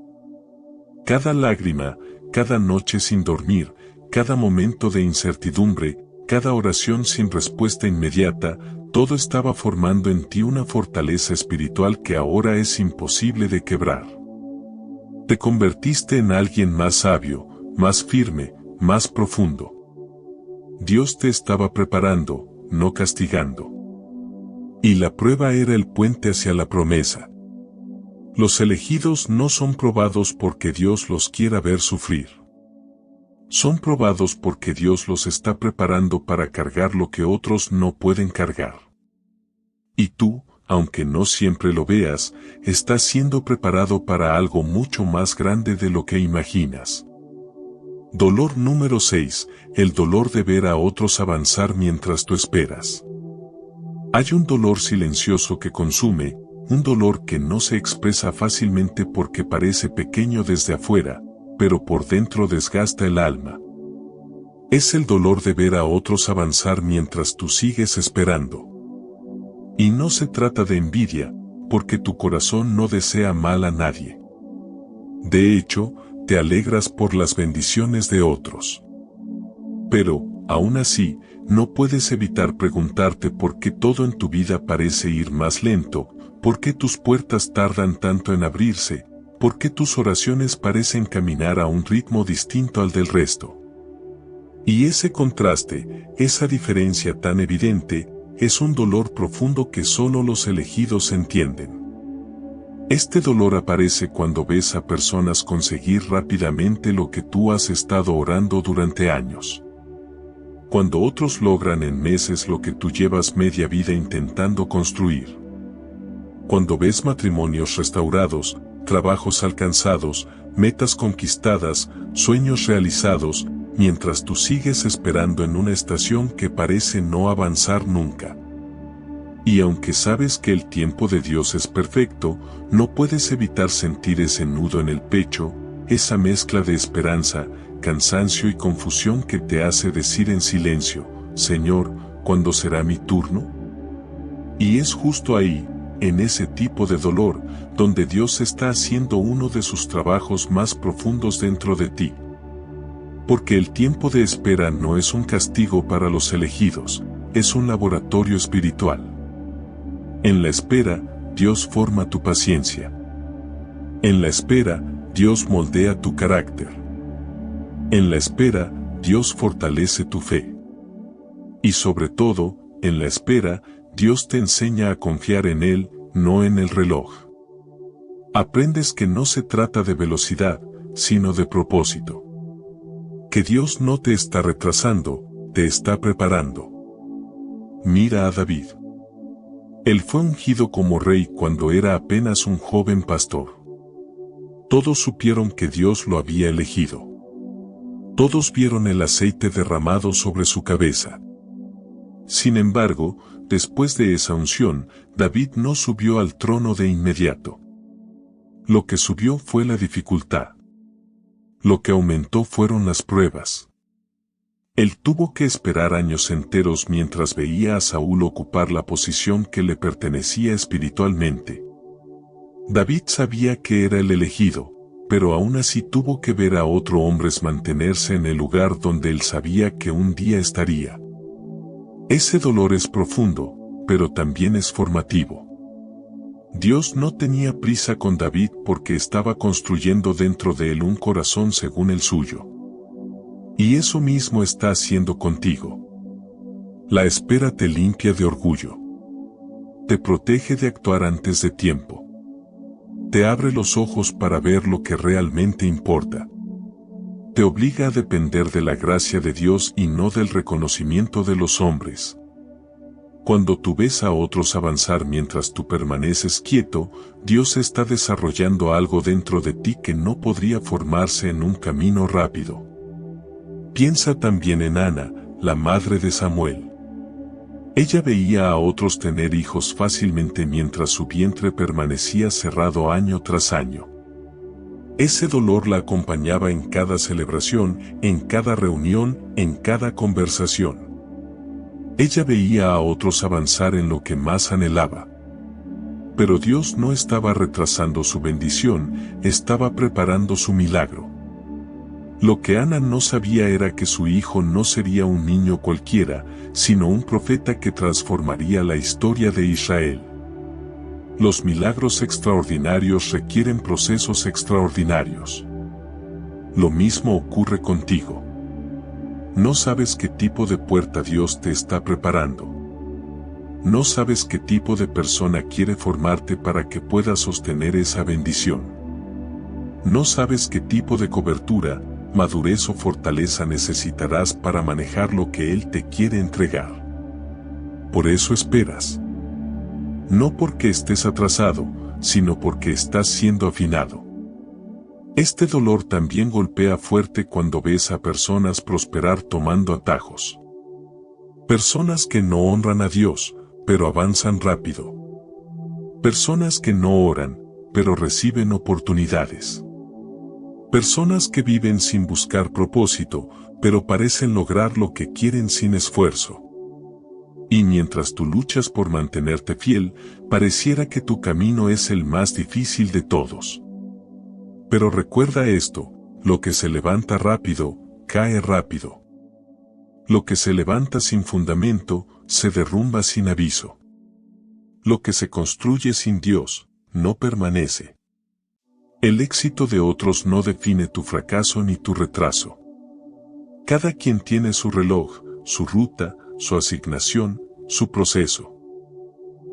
Cada lágrima, cada noche sin dormir, cada momento de incertidumbre, cada oración sin respuesta inmediata, todo estaba formando en ti una fortaleza espiritual que ahora es imposible de quebrar. Te convertiste en alguien más sabio, más firme, más profundo. Dios te estaba preparando, no castigando. Y la prueba era el puente hacia la promesa. Los elegidos no son probados porque Dios los quiera ver sufrir. Son probados porque Dios los está preparando para cargar lo que otros no pueden cargar. Y tú, aunque no siempre lo veas, estás siendo preparado para algo mucho más grande de lo que imaginas. Dolor número 6. El dolor de ver a otros avanzar mientras tú esperas. Hay un dolor silencioso que consume, un dolor que no se expresa fácilmente porque parece pequeño desde afuera, pero por dentro desgasta el alma. Es el dolor de ver a otros avanzar mientras tú sigues esperando. Y no se trata de envidia, porque tu corazón no desea mal a nadie. De hecho, te alegras por las bendiciones de otros. Pero, aún así, no puedes evitar preguntarte por qué todo en tu vida parece ir más lento, por qué tus puertas tardan tanto en abrirse, por qué tus oraciones parecen caminar a un ritmo distinto al del resto. Y ese contraste, esa diferencia tan evidente, es un dolor profundo que solo los elegidos entienden. Este dolor aparece cuando ves a personas conseguir rápidamente lo que tú has estado orando durante años. Cuando otros logran en meses lo que tú llevas media vida intentando construir. Cuando ves matrimonios restaurados, trabajos alcanzados, metas conquistadas, sueños realizados, mientras tú sigues esperando en una estación que parece no avanzar nunca. Y aunque sabes que el tiempo de Dios es perfecto, no puedes evitar sentir ese nudo en el pecho, esa mezcla de esperanza, cansancio y confusión que te hace decir en silencio: Señor, ¿cuándo será mi turno? Y es justo ahí, en ese tipo de dolor, donde Dios está haciendo uno de sus trabajos más profundos dentro de ti. Porque el tiempo de espera no es un castigo para los elegidos, es un laboratorio espiritual. En la espera, Dios forma tu paciencia. En la espera, Dios moldea tu carácter. En la espera, Dios fortalece tu fe. Y sobre todo, en la espera, Dios te enseña a confiar en Él, no en el reloj. Aprendes que no se trata de velocidad, sino de propósito. Que Dios no te está retrasando, te está preparando. Mira a David. Él fue ungido como rey cuando era apenas un joven pastor. Todos supieron que Dios lo había elegido. Todos vieron el aceite derramado sobre su cabeza. Sin embargo, después de esa unción, David no subió al trono de inmediato. Lo que subió fue la dificultad. Lo que aumentó fueron las pruebas. Él tuvo que esperar años enteros mientras veía a Saúl ocupar la posición que le pertenecía espiritualmente. David sabía que era el elegido, pero aún así tuvo que ver a otros hombres mantenerse en el lugar donde él sabía que un día estaría. Ese dolor es profundo, pero también es formativo. Dios no tenía prisa con David porque estaba construyendo dentro de él un corazón según el suyo. Y eso mismo está haciendo contigo. La espera te limpia de orgullo. Te protege de actuar antes de tiempo. Te abre los ojos para ver lo que realmente importa. Te obliga a depender de la gracia de Dios y no del reconocimiento de los hombres. Cuando tú ves a otros avanzar mientras tú permaneces quieto, Dios está desarrollando algo dentro de ti que no podría formarse en un camino rápido. Piensa también en Ana, la madre de Samuel. Ella veía a otros tener hijos fácilmente mientras su vientre permanecía cerrado año tras año. Ese dolor la acompañaba en cada celebración, en cada reunión, en cada conversación. Ella veía a otros avanzar en lo que más anhelaba. Pero Dios no estaba retrasando su bendición, estaba preparando su milagro. Lo que Ana no sabía era que su hijo no sería un niño cualquiera, sino un profeta que transformaría la historia de Israel. Los milagros extraordinarios requieren procesos extraordinarios. Lo mismo ocurre contigo. No sabes qué tipo de puerta Dios te está preparando. No sabes qué tipo de persona quiere formarte para que puedas sostener esa bendición. No sabes qué tipo de cobertura, madurez o fortaleza necesitarás para manejar lo que Él te quiere entregar. Por eso esperas. No porque estés atrasado, sino porque estás siendo afinado. Este dolor también golpea fuerte cuando ves a personas prosperar tomando atajos. Personas que no honran a Dios, pero avanzan rápido. Personas que no oran, pero reciben oportunidades. Personas que viven sin buscar propósito, pero parecen lograr lo que quieren sin esfuerzo. Y mientras tú luchas por mantenerte fiel, pareciera que tu camino es el más difícil de todos. Pero recuerda esto, lo que se levanta rápido, cae rápido. Lo que se levanta sin fundamento, se derrumba sin aviso. Lo que se construye sin Dios, no permanece. El éxito de otros no define tu fracaso ni tu retraso. Cada quien tiene su reloj, su ruta, su asignación, su proceso.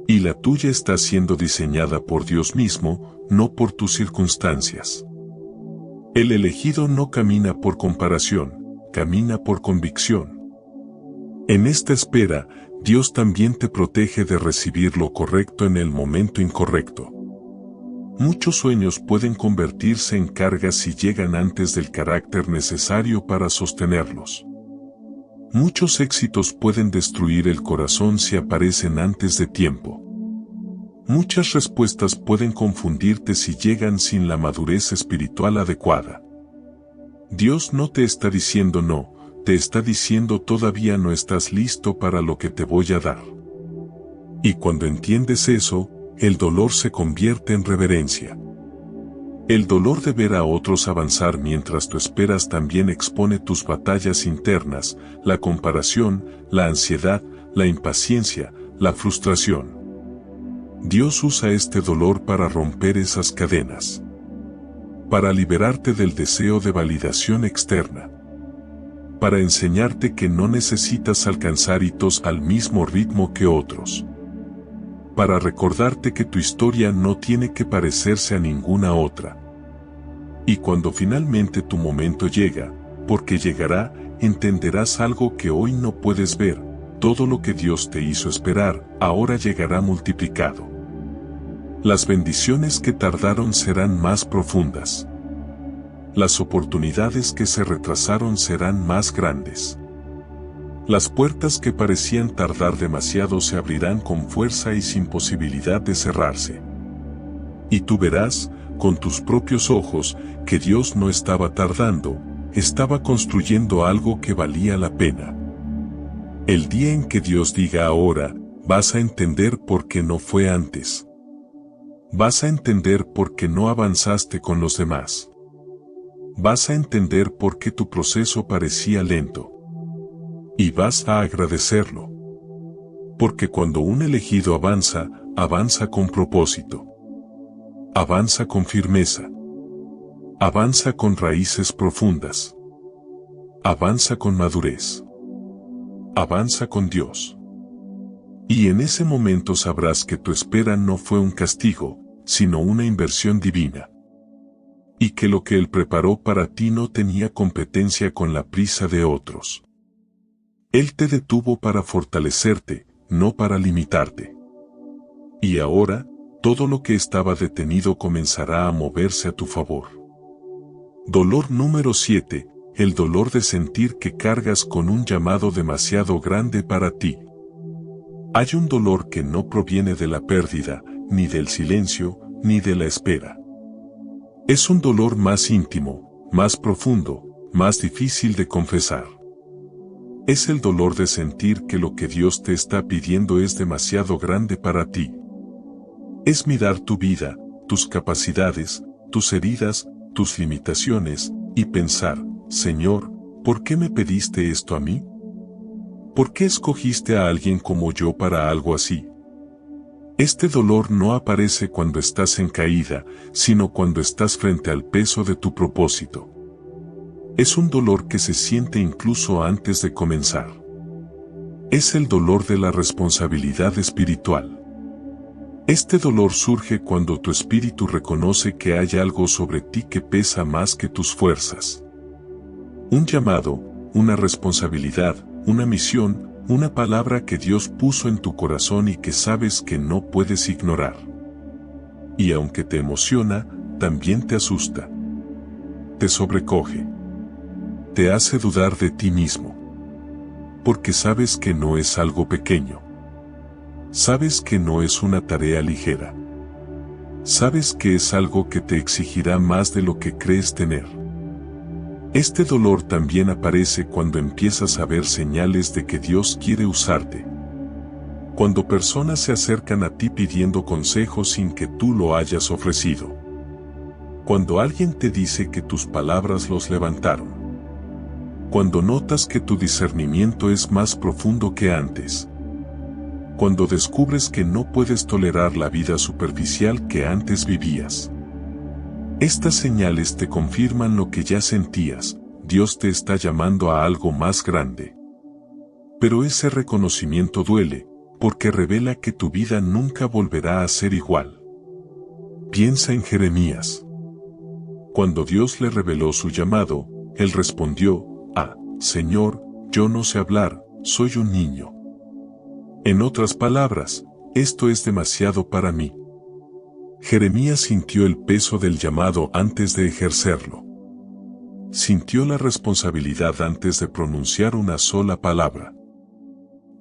Y la tuya está siendo diseñada por Dios mismo, no por tus circunstancias. El elegido no camina por comparación, camina por convicción. En esta espera, Dios también te protege de recibir lo correcto en el momento incorrecto. Muchos sueños pueden convertirse en cargas si llegan antes del carácter necesario para sostenerlos. Muchos éxitos pueden destruir el corazón si aparecen antes de tiempo. Muchas respuestas pueden confundirte si llegan sin la madurez espiritual adecuada. Dios no te está diciendo no, te está diciendo todavía no estás listo para lo que te voy a dar. Y cuando entiendes eso, el dolor se convierte en reverencia. El dolor de ver a otros avanzar mientras tú esperas también expone tus batallas internas, la comparación, la ansiedad, la impaciencia, la frustración. Dios usa este dolor para romper esas cadenas. Para liberarte del deseo de validación externa. Para enseñarte que no necesitas alcanzar hitos al mismo ritmo que otros. Para recordarte que tu historia no tiene que parecerse a ninguna otra. Y cuando finalmente tu momento llega, porque llegará, entenderás algo que hoy no puedes ver, todo lo que Dios te hizo esperar, ahora llegará multiplicado. Las bendiciones que tardaron serán más profundas. Las oportunidades que se retrasaron serán más grandes. Las puertas que parecían tardar demasiado se abrirán con fuerza y sin posibilidad de cerrarse. Y tú verás, con tus propios ojos, que Dios no estaba tardando, estaba construyendo algo que valía la pena. El día en que Dios diga ahora, vas a entender por qué no fue antes. Vas a entender por qué no avanzaste con los demás. Vas a entender por qué tu proceso parecía lento. Y vas a agradecerlo. Porque cuando un elegido avanza, avanza con propósito. Avanza con firmeza. Avanza con raíces profundas. Avanza con madurez. Avanza con Dios. Y en ese momento sabrás que tu espera no fue un castigo, sino una inversión divina. Y que lo que Él preparó para ti no tenía competencia con la prisa de otros. Él te detuvo para fortalecerte, no para limitarte. Y ahora, todo lo que estaba detenido comenzará a moverse a tu favor. Dolor número 7, el dolor de sentir que cargas con un llamado demasiado grande para ti. Hay un dolor que no proviene de la pérdida, ni del silencio, ni de la espera. Es un dolor más íntimo, más profundo, más difícil de confesar. Es el dolor de sentir que lo que Dios te está pidiendo es demasiado grande para ti. Es mirar tu vida, tus capacidades, tus heridas, tus limitaciones, y pensar, Señor, ¿por qué me pediste esto a mí? ¿Por qué escogiste a alguien como yo para algo así? Este dolor no aparece cuando estás en caída, sino cuando estás frente al peso de tu propósito. Es un dolor que se siente incluso antes de comenzar. Es el dolor de la responsabilidad espiritual. Este dolor surge cuando tu espíritu reconoce que hay algo sobre ti que pesa más que tus fuerzas. Un llamado, una responsabilidad, una misión, una palabra que Dios puso en tu corazón y que sabes que no puedes ignorar. Y aunque te emociona, también te asusta. Te sobrecoge. Te hace dudar de ti mismo. Porque sabes que no es algo pequeño. Sabes que no es una tarea ligera. Sabes que es algo que te exigirá más de lo que crees tener. Este dolor también aparece cuando empiezas a ver señales de que Dios quiere usarte. Cuando personas se acercan a ti pidiendo consejos sin que tú lo hayas ofrecido. Cuando alguien te dice que tus palabras los levantaron. Cuando notas que tu discernimiento es más profundo que antes. Cuando descubres que no puedes tolerar la vida superficial que antes vivías. Estas señales te confirman lo que ya sentías, Dios te está llamando a algo más grande. Pero ese reconocimiento duele, porque revela que tu vida nunca volverá a ser igual. Piensa en Jeremías. Cuando Dios le reveló su llamado, él respondió, Señor, yo no sé hablar, soy un niño. En otras palabras, esto es demasiado para mí. Jeremías sintió el peso del llamado antes de ejercerlo. Sintió la responsabilidad antes de pronunciar una sola palabra.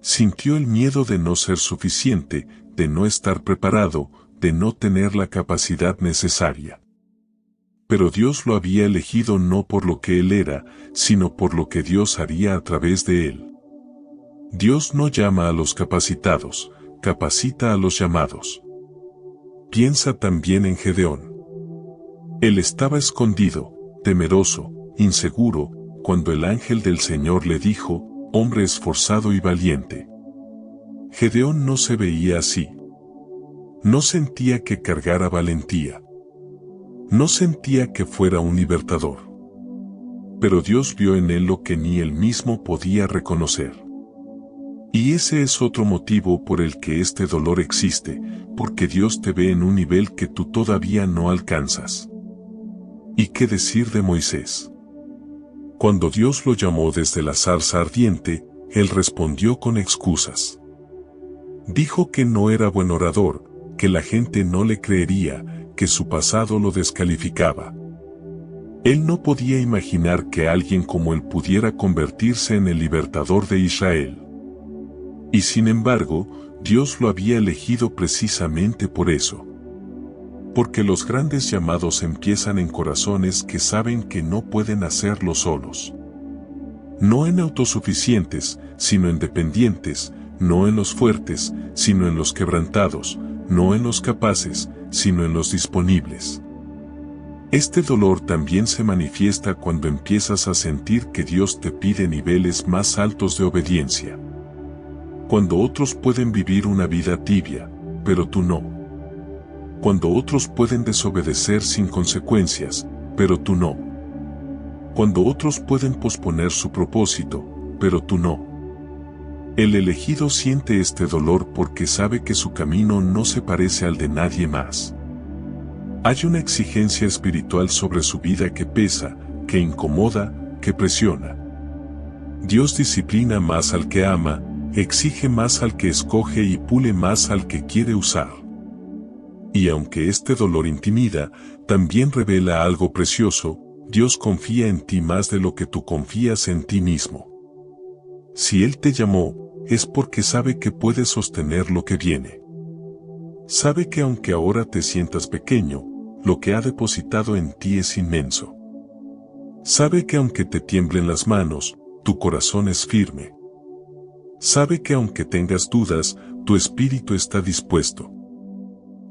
Sintió el miedo de no ser suficiente, de no estar preparado, de no tener la capacidad necesaria. Pero Dios lo había elegido no por lo que él era, sino por lo que Dios haría a través de él. Dios no llama a los capacitados, capacita a los llamados. Piensa también en Gedeón. Él estaba escondido, temeroso, inseguro, cuando el ángel del Señor le dijo, hombre esforzado y valiente. Gedeón no se veía así. No sentía que cargara valentía. No sentía que fuera un libertador. Pero Dios vio en él lo que ni él mismo podía reconocer. Y ese es otro motivo por el que este dolor existe, porque Dios te ve en un nivel que tú todavía no alcanzas. ¿Y qué decir de Moisés? Cuando Dios lo llamó desde la zarza ardiente, él respondió con excusas. Dijo que no era buen orador, que la gente no le creería, que su pasado lo descalificaba. Él no podía imaginar que alguien como él pudiera convertirse en el libertador de Israel. Y sin embargo, Dios lo había elegido precisamente por eso. Porque los grandes llamados empiezan en corazones que saben que no pueden hacerlo solos. No en autosuficientes, sino en dependientes, no en los fuertes, sino en los quebrantados, no en los capaces, sino en los disponibles. Este dolor también se manifiesta cuando empiezas a sentir que Dios te pide niveles más altos de obediencia. Cuando otros pueden vivir una vida tibia, pero tú no. Cuando otros pueden desobedecer sin consecuencias, pero tú no. cuando otros pueden posponer su propósito, pero tú no. El elegido siente este dolor porque sabe que su camino no se parece al de nadie más. Hay una exigencia espiritual sobre su vida que pesa, que incomoda, que presiona. Dios disciplina más al que ama, exige más al que escoge y pule más al que quiere usar. Y aunque este dolor intimida, también revela algo precioso. Dios confía en ti más de lo que tú confías en ti mismo. Si Él te llamó, es porque sabe que puedes sostener lo que viene. Sabe que aunque ahora te sientas pequeño, lo que ha depositado en ti es inmenso. Sabe que aunque te tiemblen las manos, tu corazón es firme. Sabe que aunque tengas dudas, tu espíritu está dispuesto.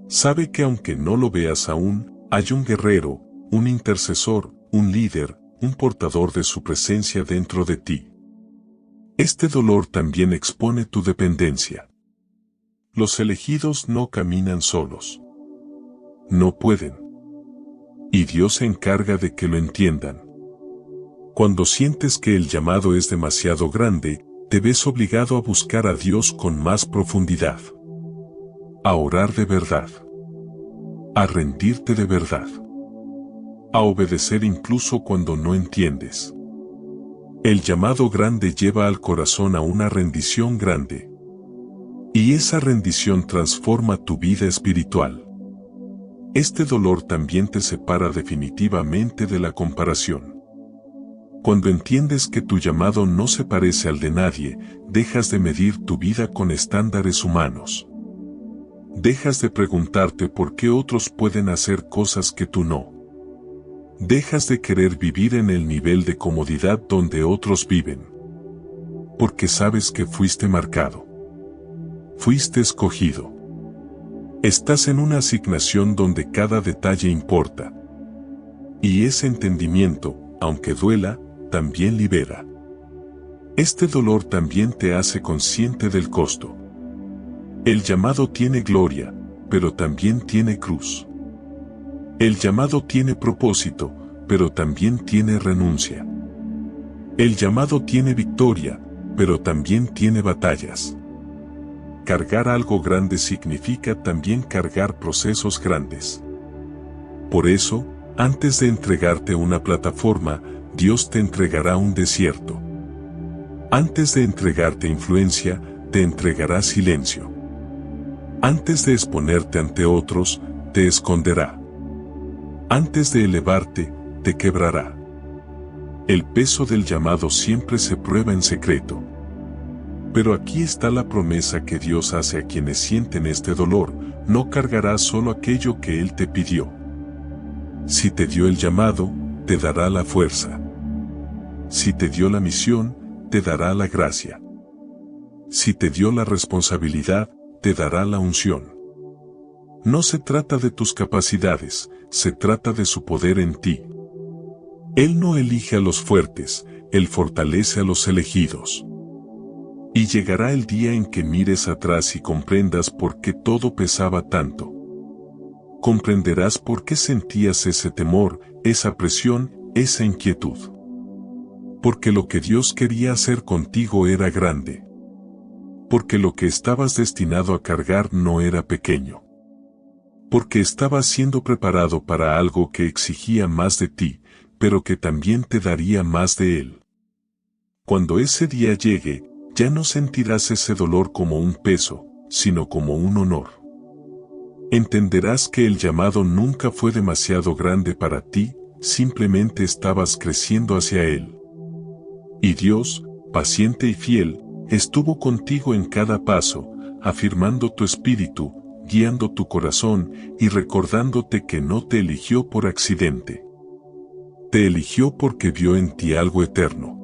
Sabe que aunque no lo veas aún, hay un guerrero, un intercesor, un líder, un portador de su presencia dentro de ti. Este dolor también expone tu dependencia. Los elegidos no caminan solos. No pueden. Y Dios se encarga de que lo entiendan. Cuando sientes que el llamado es demasiado grande, te ves obligado a buscar a Dios con más profundidad. A orar de verdad. A rendirte de verdad. A obedecer incluso cuando no entiendes. El llamado grande lleva al corazón a una rendición grande. Y esa rendición transforma tu vida espiritual. Este dolor también te separa definitivamente de la comparación. Cuando entiendes que tu llamado no se parece al de nadie, dejas de medir tu vida con estándares humanos. Dejas de preguntarte por qué otros pueden hacer cosas que tú no. Dejas de querer vivir en el nivel de comodidad donde otros viven. Porque sabes que fuiste marcado. Fuiste escogido. Estás en una asignación donde cada detalle importa. Y ese entendimiento, aunque duela, también libera. Este dolor también te hace consciente del costo. El llamado tiene gloria, pero también tiene cruz. El llamado tiene propósito, pero también tiene renuncia. El llamado tiene victoria, pero también tiene batallas. Cargar algo grande significa también cargar procesos grandes. Por eso, antes de entregarte una plataforma, Dios te entregará un desierto. Antes de entregarte influencia, te entregará silencio. Antes de exponerte ante otros, te esconderá. Antes de elevarte, te quebrará. El peso del llamado siempre se prueba en secreto. Pero aquí está la promesa que Dios hace a quienes sienten este dolor: no cargarás solo aquello que Él te pidió. Si te dio el llamado, te dará la fuerza. Si te dio la misión, te dará la gracia. Si te dio la responsabilidad, te dará la unción. No se trata de tus capacidades, se trata de su poder en ti. Él no elige a los fuertes, Él fortalece a los elegidos. Y llegará el día en que mires atrás y comprendas por qué todo pesaba tanto. Comprenderás por qué sentías ese temor, esa presión, esa inquietud. Porque lo que Dios quería hacer contigo era grande. Porque lo que estabas destinado a cargar no era pequeño. Porque estabas siendo preparado para algo que exigía más de ti, pero que también te daría más de Él. Cuando ese día llegue, ya no sentirás ese dolor como un peso, sino como un honor. Entenderás que el llamado nunca fue demasiado grande para ti, simplemente estabas creciendo hacia Él. Y Dios, paciente y fiel, estuvo contigo en cada paso, afirmando tu espíritu, guiando tu corazón y recordándote que no te eligió por accidente. Te eligió porque vio en ti algo eterno.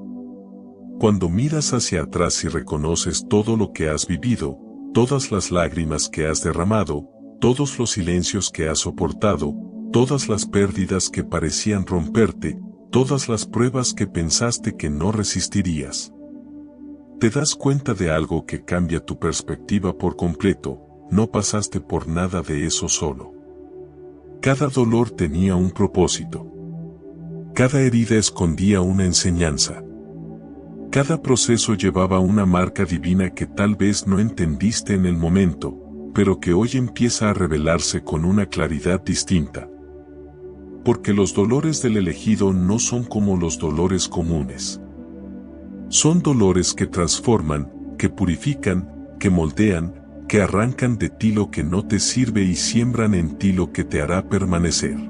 Cuando miras hacia atrás y reconoces todo lo que has vivido, todas las lágrimas que has derramado, todos los silencios que has soportado, todas las pérdidas que parecían romperte, todas las pruebas que pensaste que no resistirías, te das cuenta de algo que cambia tu perspectiva por completo: no pasaste por nada de eso solo. Cada dolor tenía un propósito. Cada herida escondía una enseñanza. Cada proceso llevaba una marca divina que tal vez no entendiste en el momento, pero que hoy empieza a revelarse con una claridad distinta. Porque los dolores del elegido no son como los dolores comunes. Son dolores que transforman, que purifican, que moldean, que arrancan de ti lo que no te sirve y siembran en ti lo que te hará permanecer.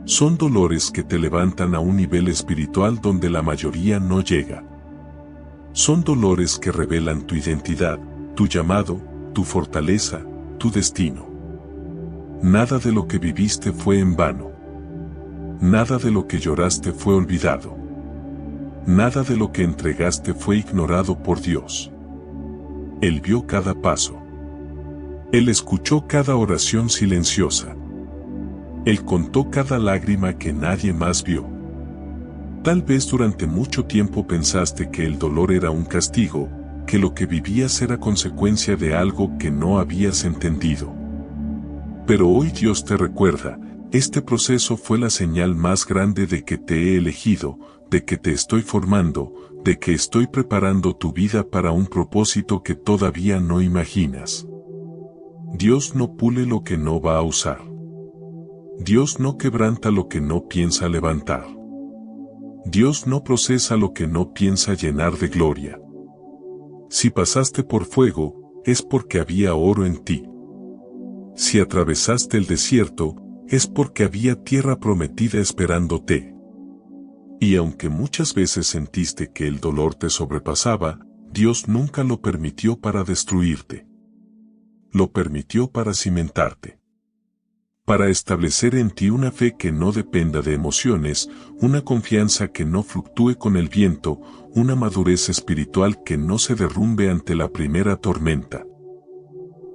Son dolores que te levantan a un nivel espiritual donde la mayoría no llega. Son dolores que revelan tu identidad, tu llamado, tu fortaleza, tu destino. Nada de lo que viviste fue en vano. Nada de lo que lloraste fue olvidado. Nada de lo que entregaste fue ignorado por Dios. Él vio cada paso. Él escuchó cada oración silenciosa. Él contó cada lágrima que nadie más vio. Tal vez durante mucho tiempo pensaste que el dolor era un castigo, que lo que vivías era consecuencia de algo que no habías entendido. Pero hoy Dios te recuerda, este proceso fue la señal más grande de que te he elegido, de que te estoy formando, de que estoy preparando tu vida para un propósito que todavía no imaginas. Dios no pule lo que no va a usar. Dios no quebranta lo que no piensa levantar. Dios no procesa lo que no piensa llenar de gloria. Si pasaste por fuego, es porque había oro en ti. Si atravesaste el desierto, es porque había tierra prometida esperándote. Y aunque muchas veces sentiste que el dolor te sobrepasaba, Dios nunca lo permitió para destruirte. Lo permitió para cimentarte. Para establecer en ti una fe que no dependa de emociones, una confianza que no fluctúe con el viento, una madurez espiritual que no se derrumbe ante la primera tormenta.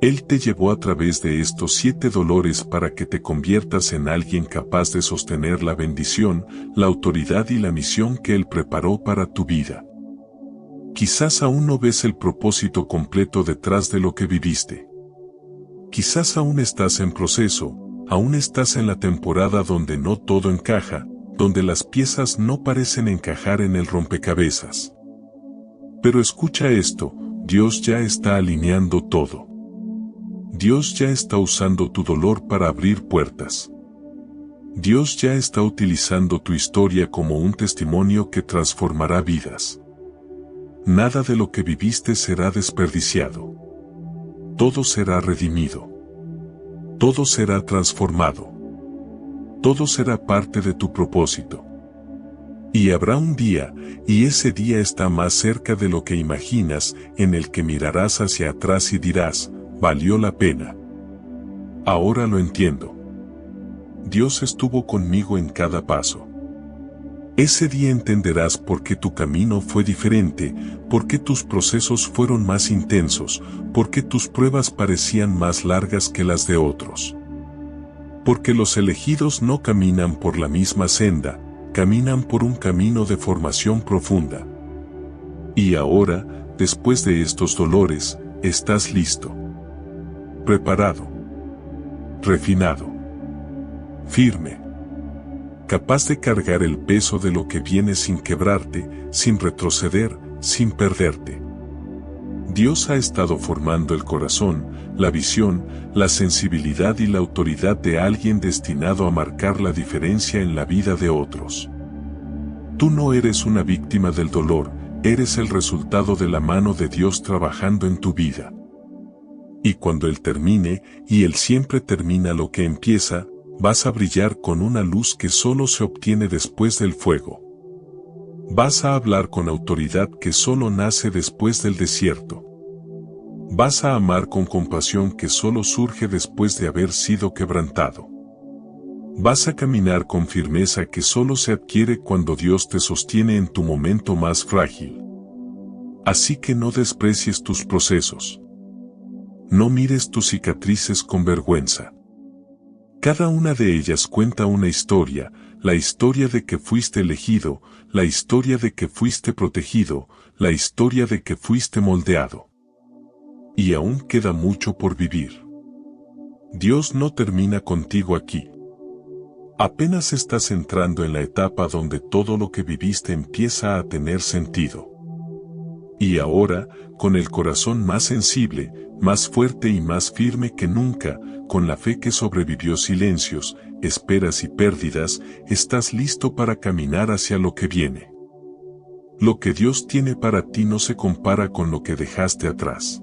Él te llevó a través de estos 7 dolores para que te conviertas en alguien capaz de sostener la bendición, la autoridad y la misión que Él preparó para tu vida. Quizás aún no ves el propósito completo detrás de lo que viviste. Quizás aún estás en proceso, aún estás en la temporada donde no todo encaja, donde las piezas no parecen encajar en el rompecabezas. Pero escucha esto, Dios ya está alineando todo. Dios ya está usando tu dolor para abrir puertas. Dios ya está utilizando tu historia como un testimonio que transformará vidas. Nada de lo que viviste será desperdiciado. Todo será redimido. Todo será transformado. Todo será parte de tu propósito. Y habrá un día, y ese día está más cerca de lo que imaginas, en el que mirarás hacia atrás y dirás, valió la pena. Ahora lo entiendo. Dios estuvo conmigo en cada paso. Ese día entenderás por qué tu camino fue diferente, por qué tus procesos fueron más intensos, por qué tus pruebas parecían más largas que las de otros. Porque los elegidos no caminan por la misma senda, caminan por un camino de formación profunda. Y ahora, después de estos dolores, estás listo. Preparado. Refinado. Firme. Capaz de cargar el peso de lo que viene sin quebrarte, sin retroceder, sin perderte. Dios ha estado formando el corazón, la visión, la sensibilidad y la autoridad de alguien destinado a marcar la diferencia en la vida de otros. Tú no eres una víctima del dolor, eres el resultado de la mano de Dios trabajando en tu vida. Y cuando Él termine, y Él siempre termina lo que empieza, vas a brillar con una luz que solo se obtiene después del fuego. Vas a hablar con autoridad que solo nace después del desierto. Vas a amar con compasión que solo surge después de haber sido quebrantado. Vas a caminar con firmeza que solo se adquiere cuando Dios te sostiene en tu momento más frágil. Así que no desprecies tus procesos. No mires tus cicatrices con vergüenza. Cada una de ellas cuenta una historia, la historia de que fuiste elegido, la historia de que fuiste protegido, la historia de que fuiste moldeado. Y aún queda mucho por vivir. Dios no termina contigo aquí. Apenas estás entrando en la etapa donde todo lo que viviste empieza a tener sentido. Y ahora, con el corazón más sensible, más fuerte y más firme que nunca, con la fe que sobrevivió silencios, esperas y pérdidas, estás listo para caminar hacia lo que viene. Lo que Dios tiene para ti no se compara con lo que dejaste atrás.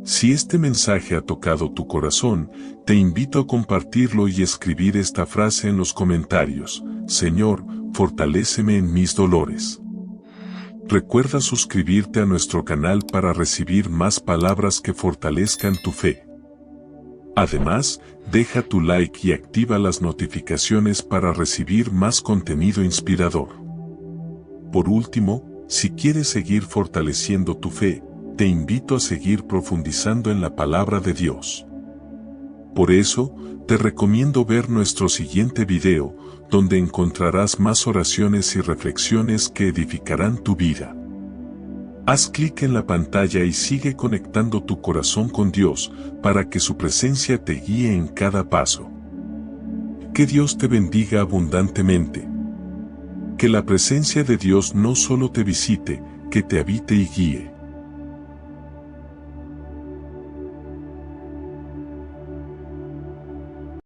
Si este mensaje ha tocado tu corazón, te invito a compartirlo y escribir esta frase en los comentarios: Señor, fortaléceme en mis dolores. Recuerda suscribirte a nuestro canal para recibir más palabras que fortalezcan tu fe. Además, deja tu like y activa las notificaciones para recibir más contenido inspirador. Por último, si quieres seguir fortaleciendo tu fe, te invito a seguir profundizando en la palabra de Dios. Por eso, te recomiendo ver nuestro siguiente video, donde encontrarás más oraciones y reflexiones que edificarán tu vida. Haz clic en la pantalla y sigue conectando tu corazón con Dios, para que su presencia te guíe en cada paso. Que Dios te bendiga abundantemente. Que la presencia de Dios no solo te visite, que te habite y guíe.